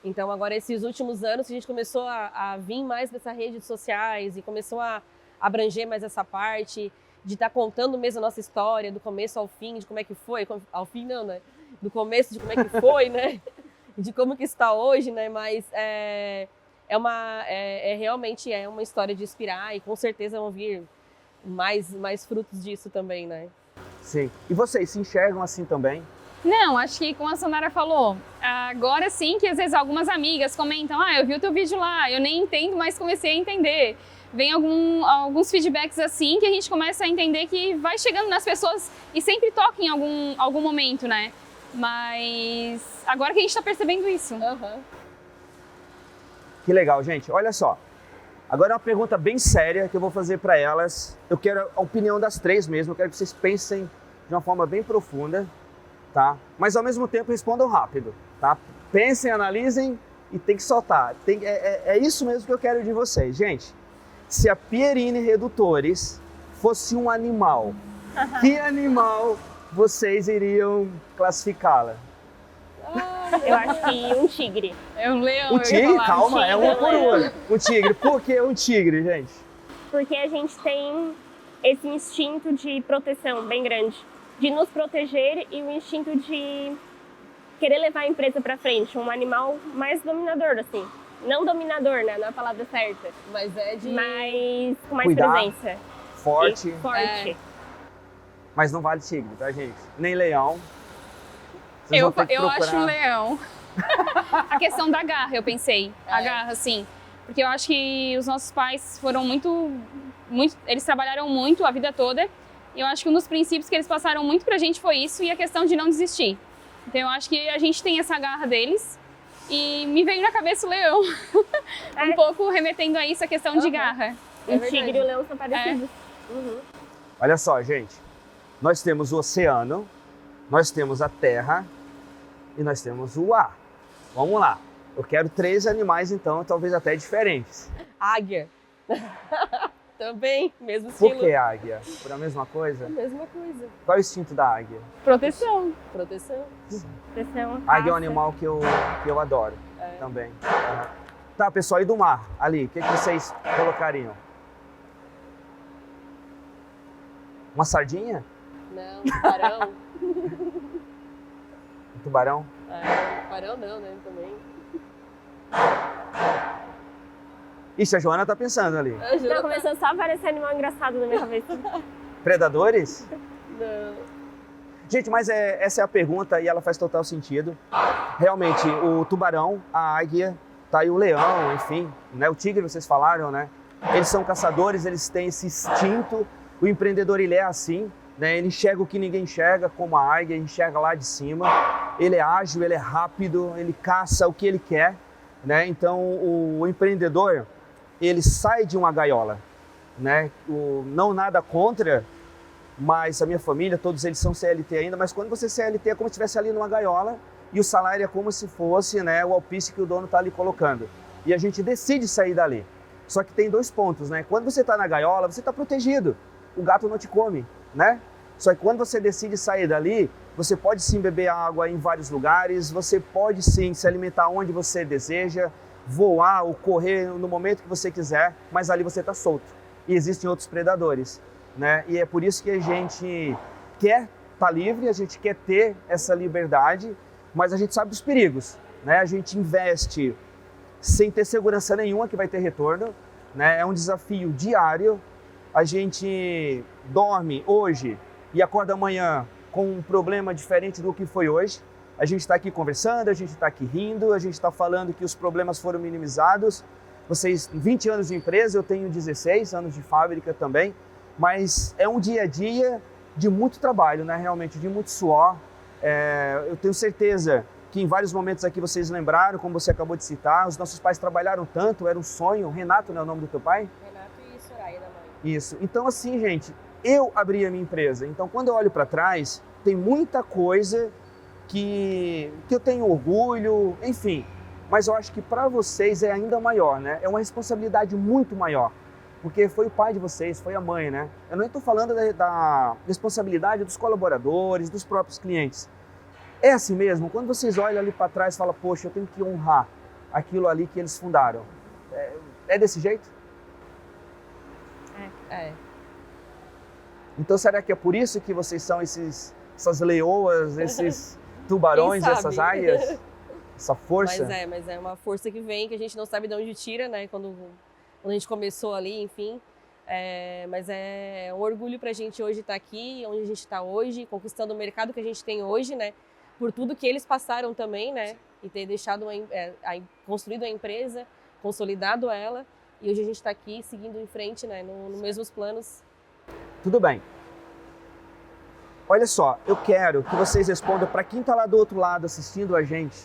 Então, agora, esses últimos anos, a gente começou a vir mais dessas redes sociais e começou a abranger mais essa parte de estar contando mesmo a nossa história, do começo ao fim, de como é que foi. Ao fim não, né? Do começo de como é que foi, né? De como que está hoje, né? Mas realmente é uma história de inspirar e com certeza vão vir mais frutos disso também, né? Sim. E vocês se enxergam assim também? Não, acho que como a Sonara falou, agora sim que às vezes algumas amigas comentam, eu vi o teu vídeo lá, eu nem entendo, mas comecei a entender. Vem alguns feedbacks assim que a gente começa a entender que vai chegando nas pessoas e sempre toca em algum momento, né? Mas agora que a gente está percebendo isso. Que legal, gente. Olha só. Agora é uma pergunta bem séria que eu vou fazer para elas. Eu quero a opinião das três mesmo. Eu quero que vocês pensem de uma forma bem profunda, tá? Mas ao mesmo tempo respondam rápido, tá? Pensem, analisem e tem que soltar. É isso mesmo que eu quero de vocês. Gente, se a Pierini Redutores fosse um animal, que animal vocês iriam classificá-la? Eu acho que um tigre. É um leão. Um tigre? Calma, tigre, é uma por uma. Um tigre. Por que um tigre, gente? Porque a gente tem esse instinto de proteção bem grande, de nos proteger e o instinto de querer levar a empresa para frente, um animal mais dominador, assim. Não dominador, né? Não é a palavra certa. Mas Mas com mais Cuidar. presença. Forte, E forte. mas não vale tigre, tá, gente? Nem leão. Vocês Eu vão ter que acho um procurar. leão. A questão da garra, eu pensei. A garra, sim. Porque eu acho que os nossos pais foram muito, eles trabalharam muito a vida toda. E eu acho que um dos princípios que eles passaram muito pra gente foi isso e a questão de não desistir. Então eu acho que a gente tem essa garra deles. E me veio na cabeça o leão. Um pouco remetendo a isso, a questão de garra. O tigre e o leão são parecidos. Olha só, gente. Nós temos o oceano, nós temos a terra e nós temos o ar. Vamos lá. Eu quero 3 animais, então, talvez até diferentes. Águia. Também, mesmo estilo. Por que águia? Por a mesma coisa? A mesma coisa. Qual é o instinto da águia? Proteção. Proteção. Proteção. Águia é um caça. animal que eu adoro também. Uhum. Tá, pessoal, e do mar? Ali, o que vocês colocariam? Uma sardinha? Não, tubarão. Um tubarão? Tubarão não, né? Também. Ixi, a Joana tá pensando ali. Não, começou só a aparecer animal engraçado na minha cabeça. Predadores? Não. Gente, mas essa é a pergunta e ela faz total sentido. Realmente, o tubarão, a águia, tá aí o leão, enfim, né? O tigre, vocês falaram, né? Eles são caçadores, eles têm esse instinto. O empreendedor, ele é assim, né? Ele enxerga o que ninguém enxerga, como a águia, enxerga lá de cima. Ele é ágil, ele é rápido, ele caça o que ele quer, né? Então, o empreendedor, ele sai de uma gaiola, né? Não nada contra, mas a minha família, todos eles são CLT ainda, mas quando você é CLT é como se estivesse ali numa gaiola e o salário é como se fosse, né, o alpiste que o dono está ali colocando. E a gente decide sair dali. Só que tem 2 pontos, né? Quando você está na gaiola, você está protegido. O gato não te come, né? Só que quando você decide sair dali, você pode sim beber água em vários lugares, você pode sim se alimentar onde você deseja, voar ou correr no momento que você quiser, mas ali você está solto. E existem outros predadores, né? E é por isso que a gente quer estar livre, a gente quer ter essa liberdade, mas a gente sabe dos perigos, né? A gente investe sem ter segurança nenhuma que vai ter retorno, né? É um desafio diário. A gente dorme hoje e acorda amanhã com um problema diferente do que foi hoje. A gente está aqui conversando, a gente está aqui rindo, a gente está falando que os problemas foram minimizados. Vocês, 20 anos de empresa, eu tenho 16 anos de fábrica também, mas é um dia a dia de muito trabalho, né? Realmente, de muito suor. Eu tenho certeza que em vários momentos aqui vocês lembraram, como você acabou de citar, os nossos pais trabalharam tanto, era um sonho. Renato, não é o nome do teu pai? Renato e Soraya, da mãe. Isso. Então, assim, gente, eu abri a minha empresa. Então, quando eu olho para trás, tem muita coisa que eu tenho orgulho, enfim. Mas eu acho que para vocês é ainda maior, né? É uma responsabilidade muito maior. Porque foi o pai de vocês, foi a mãe, né? Eu não estou falando da responsabilidade dos colaboradores, dos próprios clientes. É assim mesmo, quando vocês olham ali para trás e falam, poxa, eu tenho que honrar aquilo ali que eles fundaram. É desse jeito? É. Então será que é por isso que vocês são essas leoas, esses tubarões, essas águias? Essa força? Mas é uma força que vem, que a gente não sabe de onde tira, né? Quando a gente começou ali, enfim. Mas é um orgulho pra gente hoje estar aqui, onde a gente está hoje, conquistando o mercado que a gente tem hoje, né? Por tudo que eles passaram também, né? E ter deixado construído a empresa, consolidado ela. E hoje a gente está aqui seguindo em frente, né? Nos mesmos planos. Tudo bem. Olha só, eu quero que vocês respondam para quem está lá do outro lado assistindo a gente,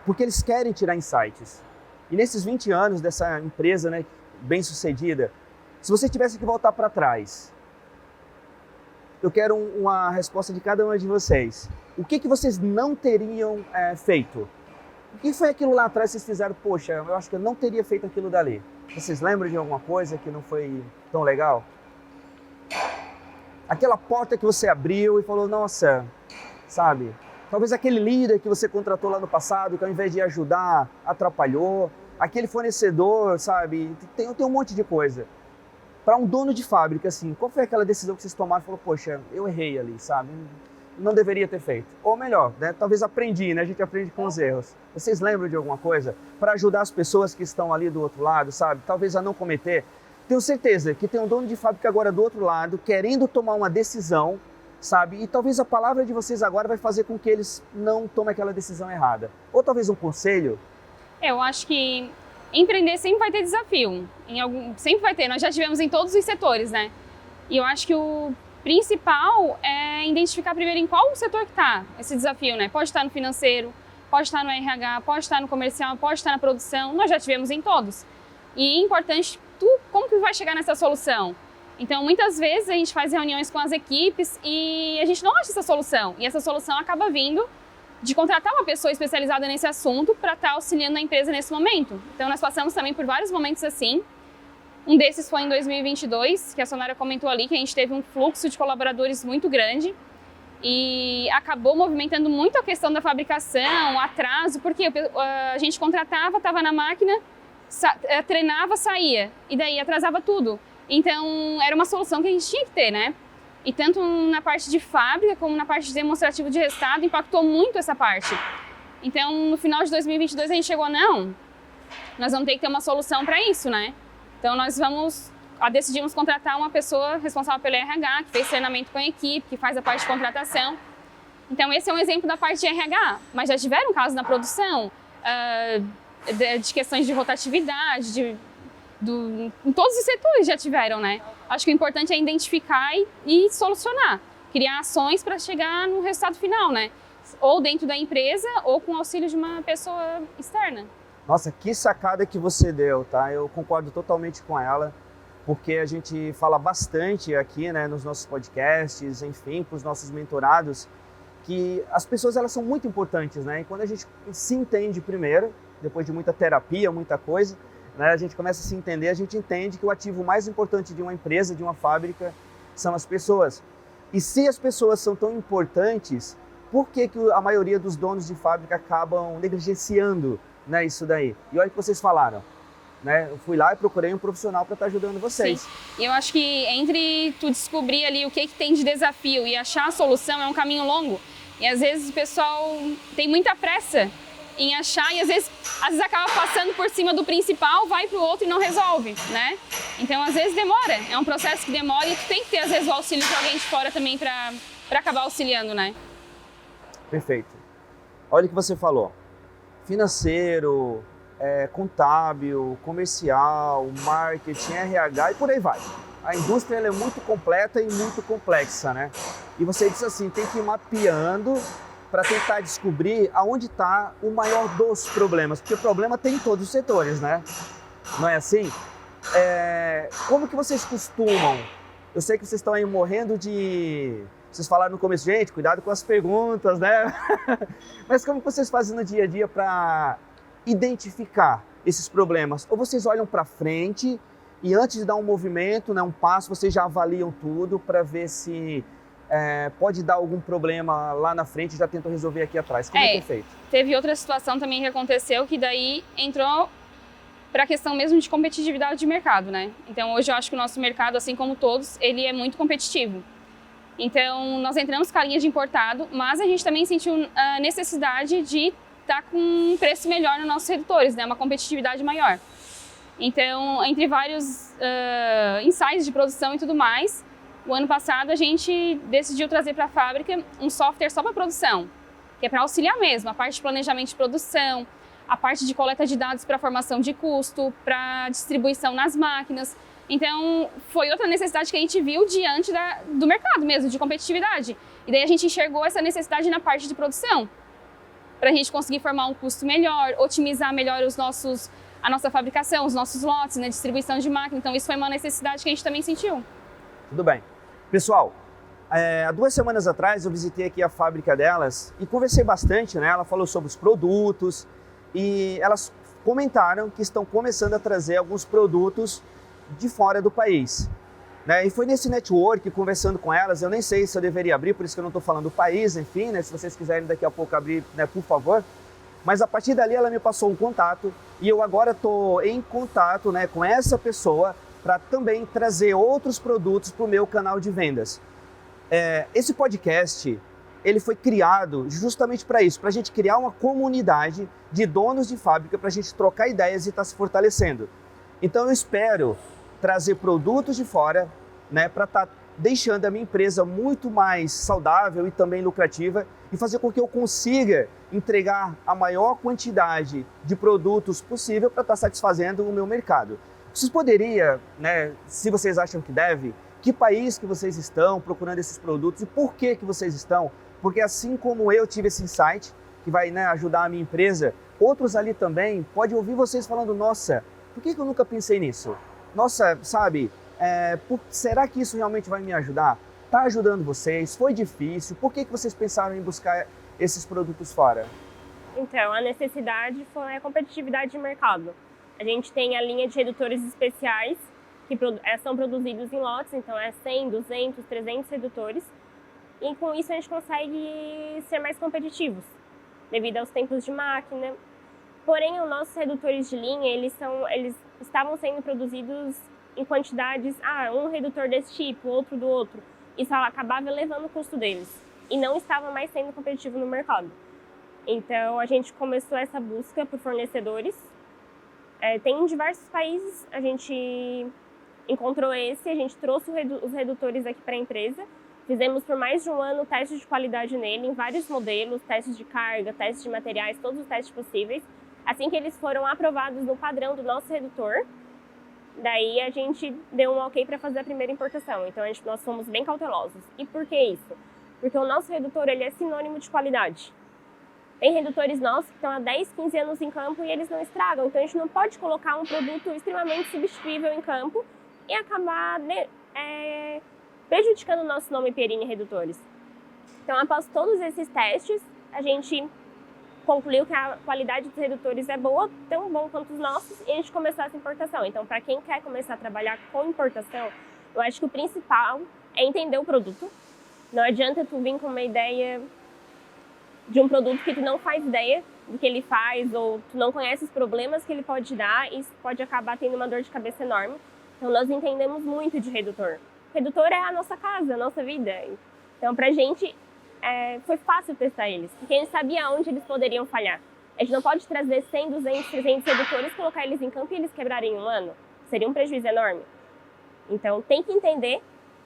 porque eles querem tirar insights. E nesses 20 anos dessa empresa, né, bem sucedida, se você tivesse que voltar para trás, eu quero uma resposta de cada uma de vocês. O que vocês não teriam feito? O que foi aquilo lá atrás que vocês fizeram? Poxa, eu acho que eu não teria feito aquilo dali. Vocês lembram de alguma coisa que não foi tão legal? Aquela porta que você abriu e falou, nossa, sabe? Talvez aquele líder que você contratou lá no passado, que ao invés de ajudar, atrapalhou. Aquele fornecedor, sabe? Tem um monte de coisa. Para um dono de fábrica, assim, qual foi aquela decisão que vocês tomaram e falou, poxa, eu errei ali, sabe? Não deveria ter feito. Ou melhor, né? Talvez aprendi, né? A gente aprende com os erros. Vocês lembram de alguma coisa? Para ajudar as pessoas que estão ali do outro lado, sabe? Talvez a não cometer. Tenho certeza que tem um dono de fábrica agora do outro lado, querendo tomar uma decisão sabe? E talvez a palavra de vocês agora vai fazer com que eles não tomem aquela decisão errada. Ou talvez um conselho. Eu acho que empreender sempre vai ter desafio, sempre vai ter, nós já tivemos em todos os setores, né? E eu acho que o principal é identificar primeiro em qual setor que está esse desafio, né? Pode estar no financeiro, pode estar no RH, pode estar no comercial, pode estar na produção, nós já tivemos em todos. E é importante, como que vai chegar nessa solução? Então, muitas vezes a gente faz reuniões com as equipes e a gente não acha essa solução. E essa solução acaba vindo de contratar uma pessoa especializada nesse assunto para estar auxiliando a empresa nesse momento. Então, nós passamos também por vários momentos assim. Um desses foi em 2022, que a Sonara comentou ali, que a gente teve um fluxo de colaboradores muito grande e acabou movimentando muito a questão da fabricação, atraso, porque a gente contratava, estava na máquina, treinava, saía, e daí atrasava tudo. Então, era uma solução que a gente tinha que ter, né? E tanto na parte de fábrica como na parte de demonstrativo de resultado impactou muito essa parte. Então, no final de 2022 a gente chegou, não, nós vamos ter que ter uma solução para isso, né? Então, nós decidimos contratar uma pessoa responsável pelo RH, que fez treinamento com a equipe, que faz a parte de contratação. Então, esse é um exemplo da parte de RH, mas já tiveram casos na produção de questões de rotatividade, em todos os setores já tiveram, né? Acho que o importante é identificar e solucionar, criar ações para chegar no resultado final, né? Ou dentro da empresa ou com o auxílio de uma pessoa externa. Nossa, que sacada que você deu, tá? Eu concordo totalmente com ela, porque a gente fala bastante aqui, né, nos nossos podcasts, enfim, para os nossos mentorados, que as pessoas elas são muito importantes, né? E quando a gente se entende primeiro, depois de muita terapia, muita coisa, né, a gente começa a se entender, a gente entende que o ativo mais importante de uma empresa, de uma fábrica, são as pessoas. E se as pessoas são tão importantes, por que que a maioria dos donos de fábrica acabam negligenciando, né, isso daí? E olha o que vocês falaram, né? Eu fui lá e procurei um profissional para estar ajudando vocês. Sim. E eu acho que entre tu descobrir ali o que tem de desafio e achar a solução é um caminho longo. E às vezes o pessoal tem muita pressa em achar e às vezes acaba passando por cima do principal, vai para o outro e não resolve, né? Então às vezes demora, é um processo que demora e tu tem que ter às vezes o auxílio de alguém de fora também para acabar auxiliando, né? Perfeito. Olha o que você falou. Financeiro, contábil, comercial, marketing, RH e por aí vai. A indústria ela é muito completa e muito complexa, né? E você disse assim, tem que ir mapeando para tentar descobrir aonde está o maior dos problemas, porque o problema tem em todos os setores, né? Não é assim? Como que vocês costumam? Eu sei que vocês estão aí morrendo de... Vocês falaram no começo, gente, cuidado com as perguntas, né? Mas como que vocês fazem no dia a dia para identificar esses problemas? Ou vocês olham para frente e antes de dar um movimento, né, um passo, vocês já avaliam tudo para ver se... pode dar algum problema lá na frente e já tentam resolver aqui atrás. Como é que é feito? Teve outra situação também que aconteceu que daí entrou para a questão mesmo de competitividade de mercado, né? Então hoje eu acho que o nosso mercado, assim como todos, ele é muito competitivo. Então nós entramos com a linha de importado, mas a gente também sentiu a necessidade de estar com um preço melhor nos nossos redutores, né? Uma competitividade maior. Então, entre vários ensaios de produção e tudo mais, o ano passado a gente decidiu trazer para a fábrica um software só para produção, que é para auxiliar mesmo a parte de planejamento de produção, a parte de coleta de dados para formação de custo, para distribuição nas máquinas. Então, foi outra necessidade que a gente viu diante do mercado mesmo, de competitividade. E daí a gente enxergou essa necessidade na parte de produção, para a gente conseguir formar um custo melhor, otimizar melhor a nossa fabricação, os nossos lotes, né, distribuição de máquina. Então, isso foi uma necessidade que a gente também sentiu. Tudo bem. Pessoal, há 2 semanas atrás eu visitei aqui a fábrica delas e conversei bastante, né? Ela falou sobre os produtos e elas comentaram que estão começando a trazer alguns produtos de fora do país, né? E foi nesse network, conversando com elas, eu nem sei se eu deveria abrir, por isso que eu não estou falando do país, enfim, né? Se vocês quiserem daqui a pouco abrir, né, por favor. Mas a partir dali ela me passou um contato e eu agora estou em contato, né, com essa pessoa para também trazer outros produtos para o meu canal de vendas. Esse podcast, ele foi criado justamente para isso, para a gente criar uma comunidade de donos de fábrica, para a gente trocar ideias e estar se fortalecendo. Então eu espero trazer produtos de fora, né, para estar deixando a minha empresa muito mais saudável e também lucrativa e fazer com que eu consiga entregar a maior quantidade de produtos possível para estar satisfazendo o meu mercado. Vocês poderiam, né, se vocês acham que deve, que país que vocês estão procurando esses produtos e por que vocês estão? Porque assim como eu tive esse insight, que vai, né, ajudar a minha empresa, outros ali também podem ouvir vocês falando, nossa, por que eu nunca pensei nisso? Nossa, sabe, será que isso realmente vai me ajudar? Está ajudando vocês? Foi difícil? Por que vocês pensaram em buscar esses produtos fora? Então, a necessidade foi a competitividade de mercado. A gente tem a linha de redutores especiais, que são produzidos em lotes, então é 100, 200, 300 redutores. E com isso a gente consegue ser mais competitivos, devido aos tempos de máquina. Porém, os nossos redutores de linha, eles estavam sendo produzidos em quantidades, um redutor desse tipo, outro do outro. Isso acabava elevando o custo deles e não estava mais sendo competitivo no mercado. Então, a gente começou essa busca por fornecedores. Tem em diversos países, a gente encontrou esse, a gente trouxe os redutores aqui para a empresa. Fizemos por mais de um ano testes de qualidade nele, em vários modelos, testes de carga, testes de materiais, todos os testes possíveis. Assim que eles foram aprovados no padrão do nosso redutor, daí a gente deu um ok para fazer a primeira importação. Então nós fomos bem cautelosos. E por que isso? Porque o nosso redutor ele é sinônimo de qualidade. Tem redutores nossos que estão há 10, 15 anos em campo e eles não estragam. Então a gente não pode colocar um produto extremamente substituível em campo e acabar prejudicando o nosso nome Pierini Redutores. Então, após todos esses testes, a gente concluiu que a qualidade dos redutores é boa, tão bom quanto os nossos, e a gente começou essa importação. Então, para quem quer começar a trabalhar com importação, eu acho que o principal é entender o produto. Não adianta tu vir com uma ideia de um produto que tu não faz ideia do que ele faz, ou tu não conhece os problemas que ele pode dar, e isso pode acabar tendo uma dor de cabeça enorme. Então, nós entendemos muito de redutor. Redutor é a nossa casa, a nossa vida. Então, pra gente, foi fácil testar eles, porque a gente sabia onde eles poderiam falhar. A gente não pode trazer 100, 200, 300 redutores, colocar eles em campo e eles quebrarem em um ano. Seria um prejuízo enorme. Então, tem que entender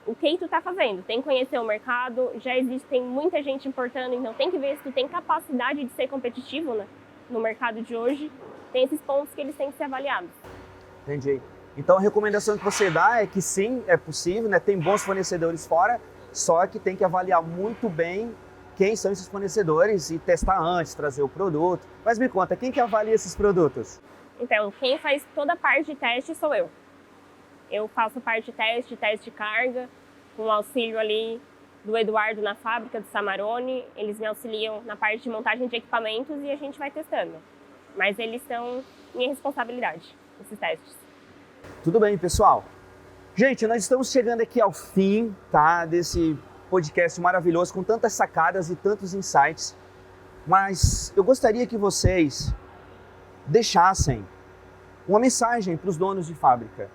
o que tu tá fazendo, tem que conhecer o mercado, já existe muita gente importando, então tem que ver se tu tem capacidade de ser competitivo, né, no mercado de hoje. Tem esses pontos que eles têm que ser avaliados. Entendi. Então a recomendação que você dá é que sim, é possível, né? Tem bons fornecedores fora, só que tem que avaliar muito bem quem são esses fornecedores e testar antes, trazer o produto. Mas me conta, quem que avalia esses produtos? Então, quem faz toda a parte de teste sou eu. Eu faço parte de teste de carga, com o auxílio ali do Eduardo na fábrica do Samarone. Eles me auxiliam na parte de montagem de equipamentos e a gente vai testando. Mas eles são minha responsabilidade, esses testes. Tudo bem, pessoal? Gente, nós estamos chegando aqui ao fim, tá, desse podcast maravilhoso, com tantas sacadas e tantos insights. Mas eu gostaria que vocês deixassem uma mensagem para os donos de fábrica,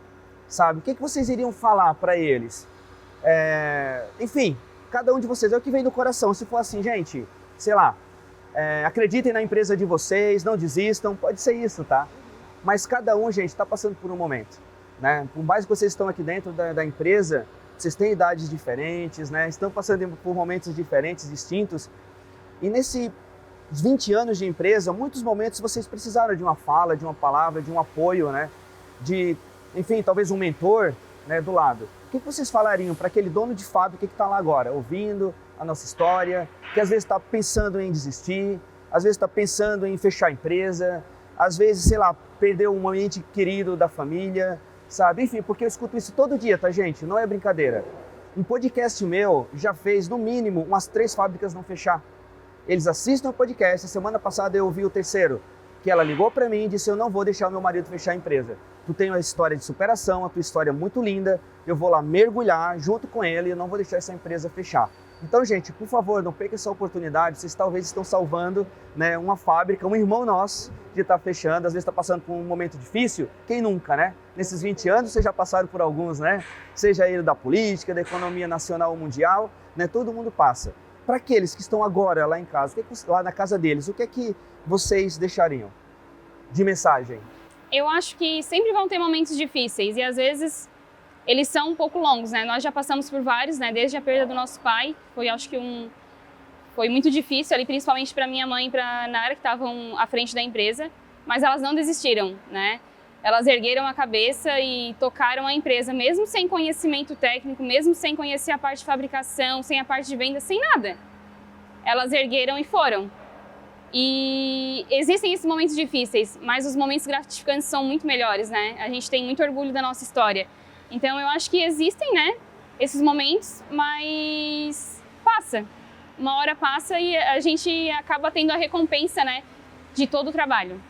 sabe? O que vocês iriam falar para eles? Enfim, cada um de vocês, é o que vem do coração. Se for assim, gente, sei lá, acreditem na empresa de vocês, não desistam, pode ser isso, tá? Mas cada um, gente, está passando por um momento, né? Por mais que vocês estão aqui dentro da empresa, vocês têm idades diferentes, né? Estão passando por momentos diferentes, distintos. E nesses 20 anos de empresa, muitos momentos vocês precisaram de uma fala, de uma palavra, de um apoio, né? De, enfim, talvez um mentor, né, do lado. O que vocês falariam para aquele dono de fábrica que está lá agora, ouvindo a nossa história, que às vezes está pensando em desistir, às vezes está pensando em fechar a empresa, às vezes, sei lá, perdeu um ente querido da família, sabe? Enfim, porque eu escuto isso todo dia, tá, gente? Não é brincadeira. Um podcast meu já fez, no mínimo, umas 3 fábricas não fechar. Eles assistem o podcast. A semana passada eu ouvi o terceiro, que ela ligou para mim e disse: eu não vou deixar o meu marido fechar a empresa. Tu tem uma história de superação, a tua história é muito linda, eu vou lá mergulhar junto com ele e eu não vou deixar essa empresa fechar. Então, gente, por favor, não perca essa oportunidade. Vocês talvez estão salvando, né, uma fábrica, um irmão nosso que está fechando, às vezes está passando por um momento difícil. Quem nunca, né? Nesses 20 anos, vocês já passaram por alguns, né? Seja ele da política, da economia nacional ou mundial, né? Todo mundo passa. Para aqueles que estão agora lá em casa, lá na casa deles, o que é que vocês deixariam de mensagem? Eu acho que sempre vão ter momentos difíceis e às vezes eles são um pouco longos, né? Nós já passamos por vários, né? Desde a perda do nosso pai, acho que foi muito difícil ali, principalmente para minha mãe e para a Nara, que estavam à frente da empresa, mas elas não desistiram, né? Elas ergueram a cabeça e tocaram a empresa, mesmo sem conhecimento técnico, mesmo sem conhecer a parte de fabricação, sem a parte de venda, sem nada. Elas ergueram e foram. E existem esses momentos difíceis, mas os momentos gratificantes são muito melhores, né? A gente tem muito orgulho da nossa história. Então eu acho que existem, né, esses momentos, mas passa. Uma hora passa e a gente acaba tendo a recompensa, né, de todo o trabalho.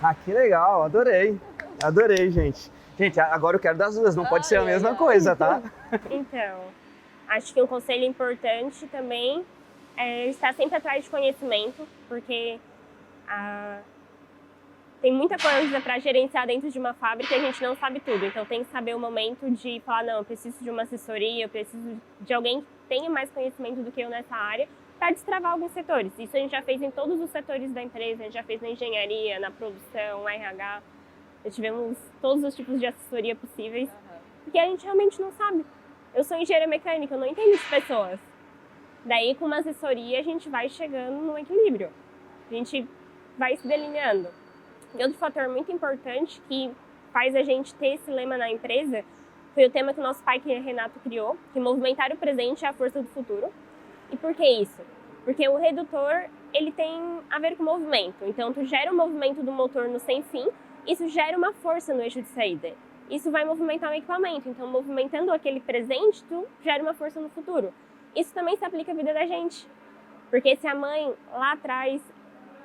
Ah, que legal, adorei, gente. Gente, agora eu quero das duas, não pode ser a mesma coisa, tá? Então, acho que um conselho importante também é estar sempre atrás de conhecimento, porque tem muita coisa para gerenciar dentro de uma fábrica e a gente não sabe tudo. Então tem que saber o momento de falar, não, eu preciso de uma assessoria, eu preciso de alguém que tenha mais conhecimento do que eu nessa área, para destravar alguns setores. Isso a gente já fez em todos os setores da empresa, a gente já fez na engenharia, na produção, RH. Já tivemos todos os tipos de assessoria possíveis, porque a gente realmente não sabe. Eu sou engenheira mecânica, eu não entendo de pessoas. Daí, com uma assessoria, a gente vai chegando no equilíbrio. A gente vai se delineando. E outro fator muito importante que faz a gente ter esse lema na empresa foi o tema que o nosso pai, que Renato, criou, que movimentar o presente é a força do futuro. E por que isso? Porque o redutor, ele tem a ver com movimento. Então, tu gera o movimento do motor no sem fim, isso gera uma força no eixo de saída. Isso vai movimentar o equipamento. Então, movimentando aquele presente, tu gera uma força no futuro. Isso também se aplica à vida da gente. Porque se a mãe lá atrás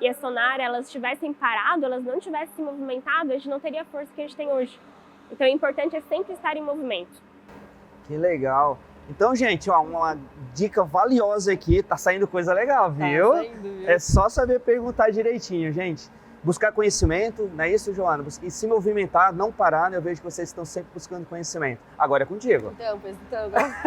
e a Sonara, elas tivessem parado, elas não tivessem se movimentado, a gente não teria a força que a gente tem hoje. Então, o importante é sempre estar em movimento. Que legal. Então, gente, ó, uma dica valiosa aqui, tá saindo coisa legal, viu? Tá saindo, viu? É só saber perguntar direitinho, gente. Buscar conhecimento, não é isso, Joana? E se movimentar, não parar, né? Eu vejo que vocês estão sempre buscando conhecimento. Agora é contigo. Então,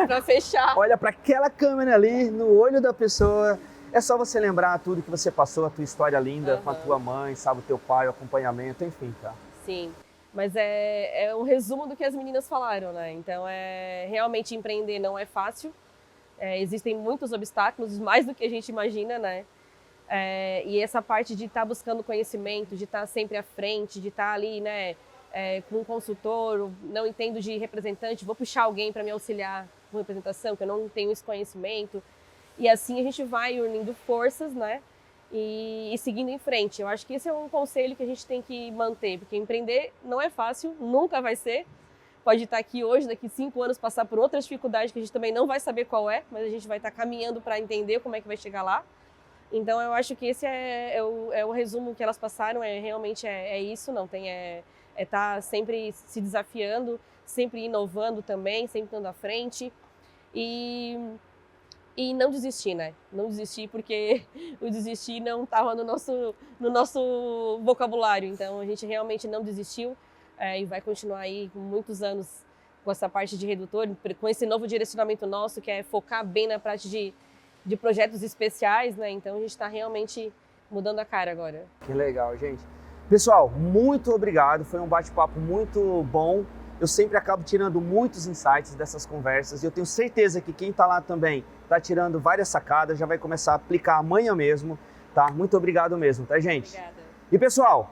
para fechar. Olha para aquela câmera ali, no olho da pessoa. É só você lembrar tudo que você passou, a tua história linda com a tua mãe, sabe, o teu pai, o acompanhamento, enfim, tá? Sim. Mas é um resumo do que as meninas falaram, né? Então, realmente empreender não é fácil. Existem muitos obstáculos, mais do que a gente imagina, né? E essa parte de estar buscando conhecimento, de estar sempre à frente, de estar ali, né? Com um consultor, não entendo de representante, vou puxar alguém para me auxiliar com representação, que eu não tenho esse conhecimento. E assim a gente vai unindo forças, né? E seguindo em frente. Eu acho que esse é um conselho que a gente tem que manter, porque empreender não é fácil, nunca vai ser. Pode estar aqui hoje, daqui 5 anos, passar por outra dificuldade que a gente também não vai saber qual é, mas a gente vai estar caminhando para entender como é que vai chegar lá. Então eu acho que esse é o resumo que elas passaram, realmente isso, não tem, estar sempre se desafiando, sempre inovando também, sempre estando à frente. E não desistir, né? Não desistir, porque o desistir não estava no nosso vocabulário. Então, a gente realmente não desistiu e vai continuar aí com muitos anos com essa parte de redutor, com esse novo direcionamento nosso, que é focar bem na parte de projetos especiais, né? Então, a gente está realmente mudando a cara agora. Que legal, gente. Pessoal, muito obrigado. Foi um bate-papo muito bom. Eu sempre acabo tirando muitos insights dessas conversas e eu tenho certeza que quem está lá também está tirando várias sacadas, já vai começar a aplicar amanhã mesmo, tá? Muito obrigado mesmo, tá, gente? Obrigada. E pessoal,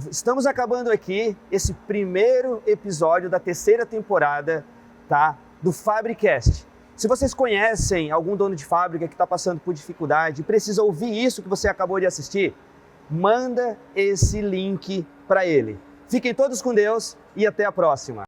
estamos acabando aqui esse primeiro episódio da 3ª temporada, tá? Do Fabricast. Se vocês conhecem algum dono de fábrica que está passando por dificuldade e precisa ouvir isso que você acabou de assistir, manda esse link para ele. Fiquem todos com Deus e até a próxima.